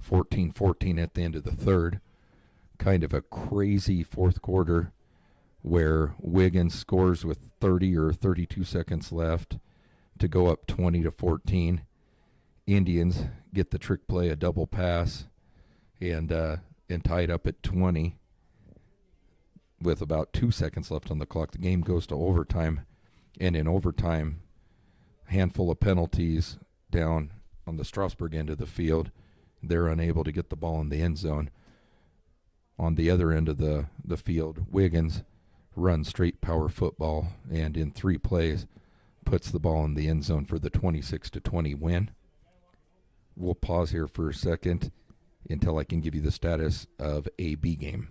14-14 at the end of the third. Kind of a crazy fourth quarter where Wiggins scores with 30 or 32 seconds left to go up 20-14. Indians get the trick play, a double pass, and tie it up at 20 with about 2 seconds left on the clock. The game goes to overtime, and in overtime, handful of penalties down on the Strasburg end of the field. They're unable to get the ball in the end zone. On the other end of the field, Wiggins runs straight power football, and in 3 plays puts the ball in the end zone for the 26-20 win. We'll pause here for a second until I can give you the status of a B game.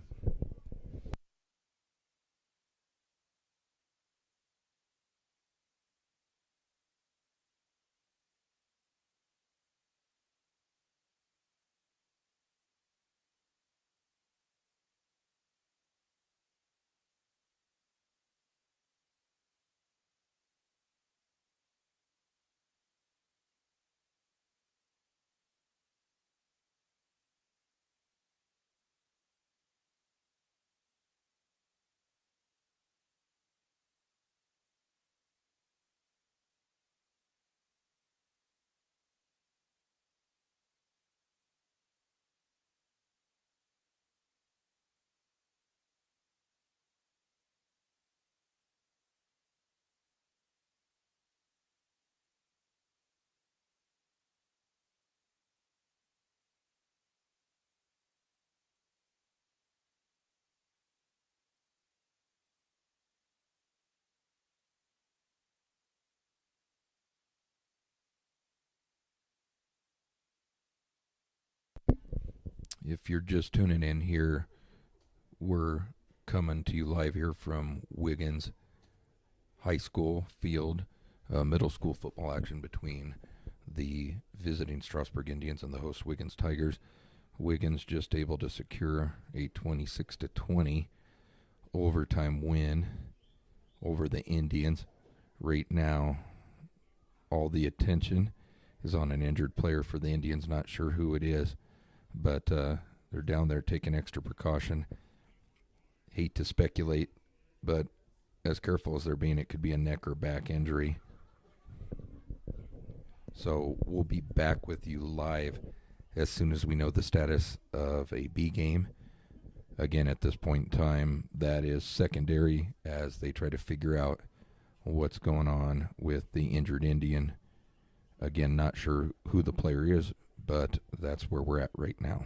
If you're just tuning in here, we're coming to you live here from Wiggins High School field, middle school football action between the visiting Strasburg Indians and the host Wiggins Tigers. Wiggins just able to secure a 26-20 overtime win over the Indians. Right now, all the attention is on an injured player for the Indians. Not sure who it is, but they're down there taking extra precaution. Hate to speculate, but as careful as they're being, it could be a neck or back injury. So we'll be back with you live as soon as we know the status of a B game. Again, at this point in time, that is secondary as they try to figure out what's going on with the injured Indian. Again, not sure who the player is, but that's where we're at right now.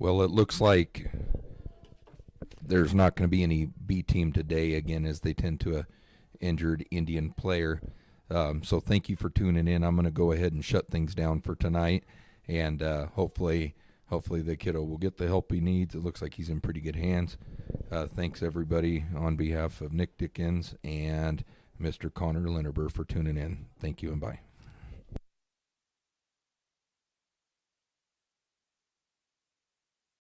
Well, it looks like there's not going to be any B team today again, as they tend to a injured Indian player. So thank you for tuning in. I'm going to go ahead and shut things down for tonight, and hopefully the kiddo will get the help he needs. It looks like he's in pretty good hands. Thanks everybody on behalf of Nick Dickens and Mr. Connor Linderber for tuning in. Thank you and bye.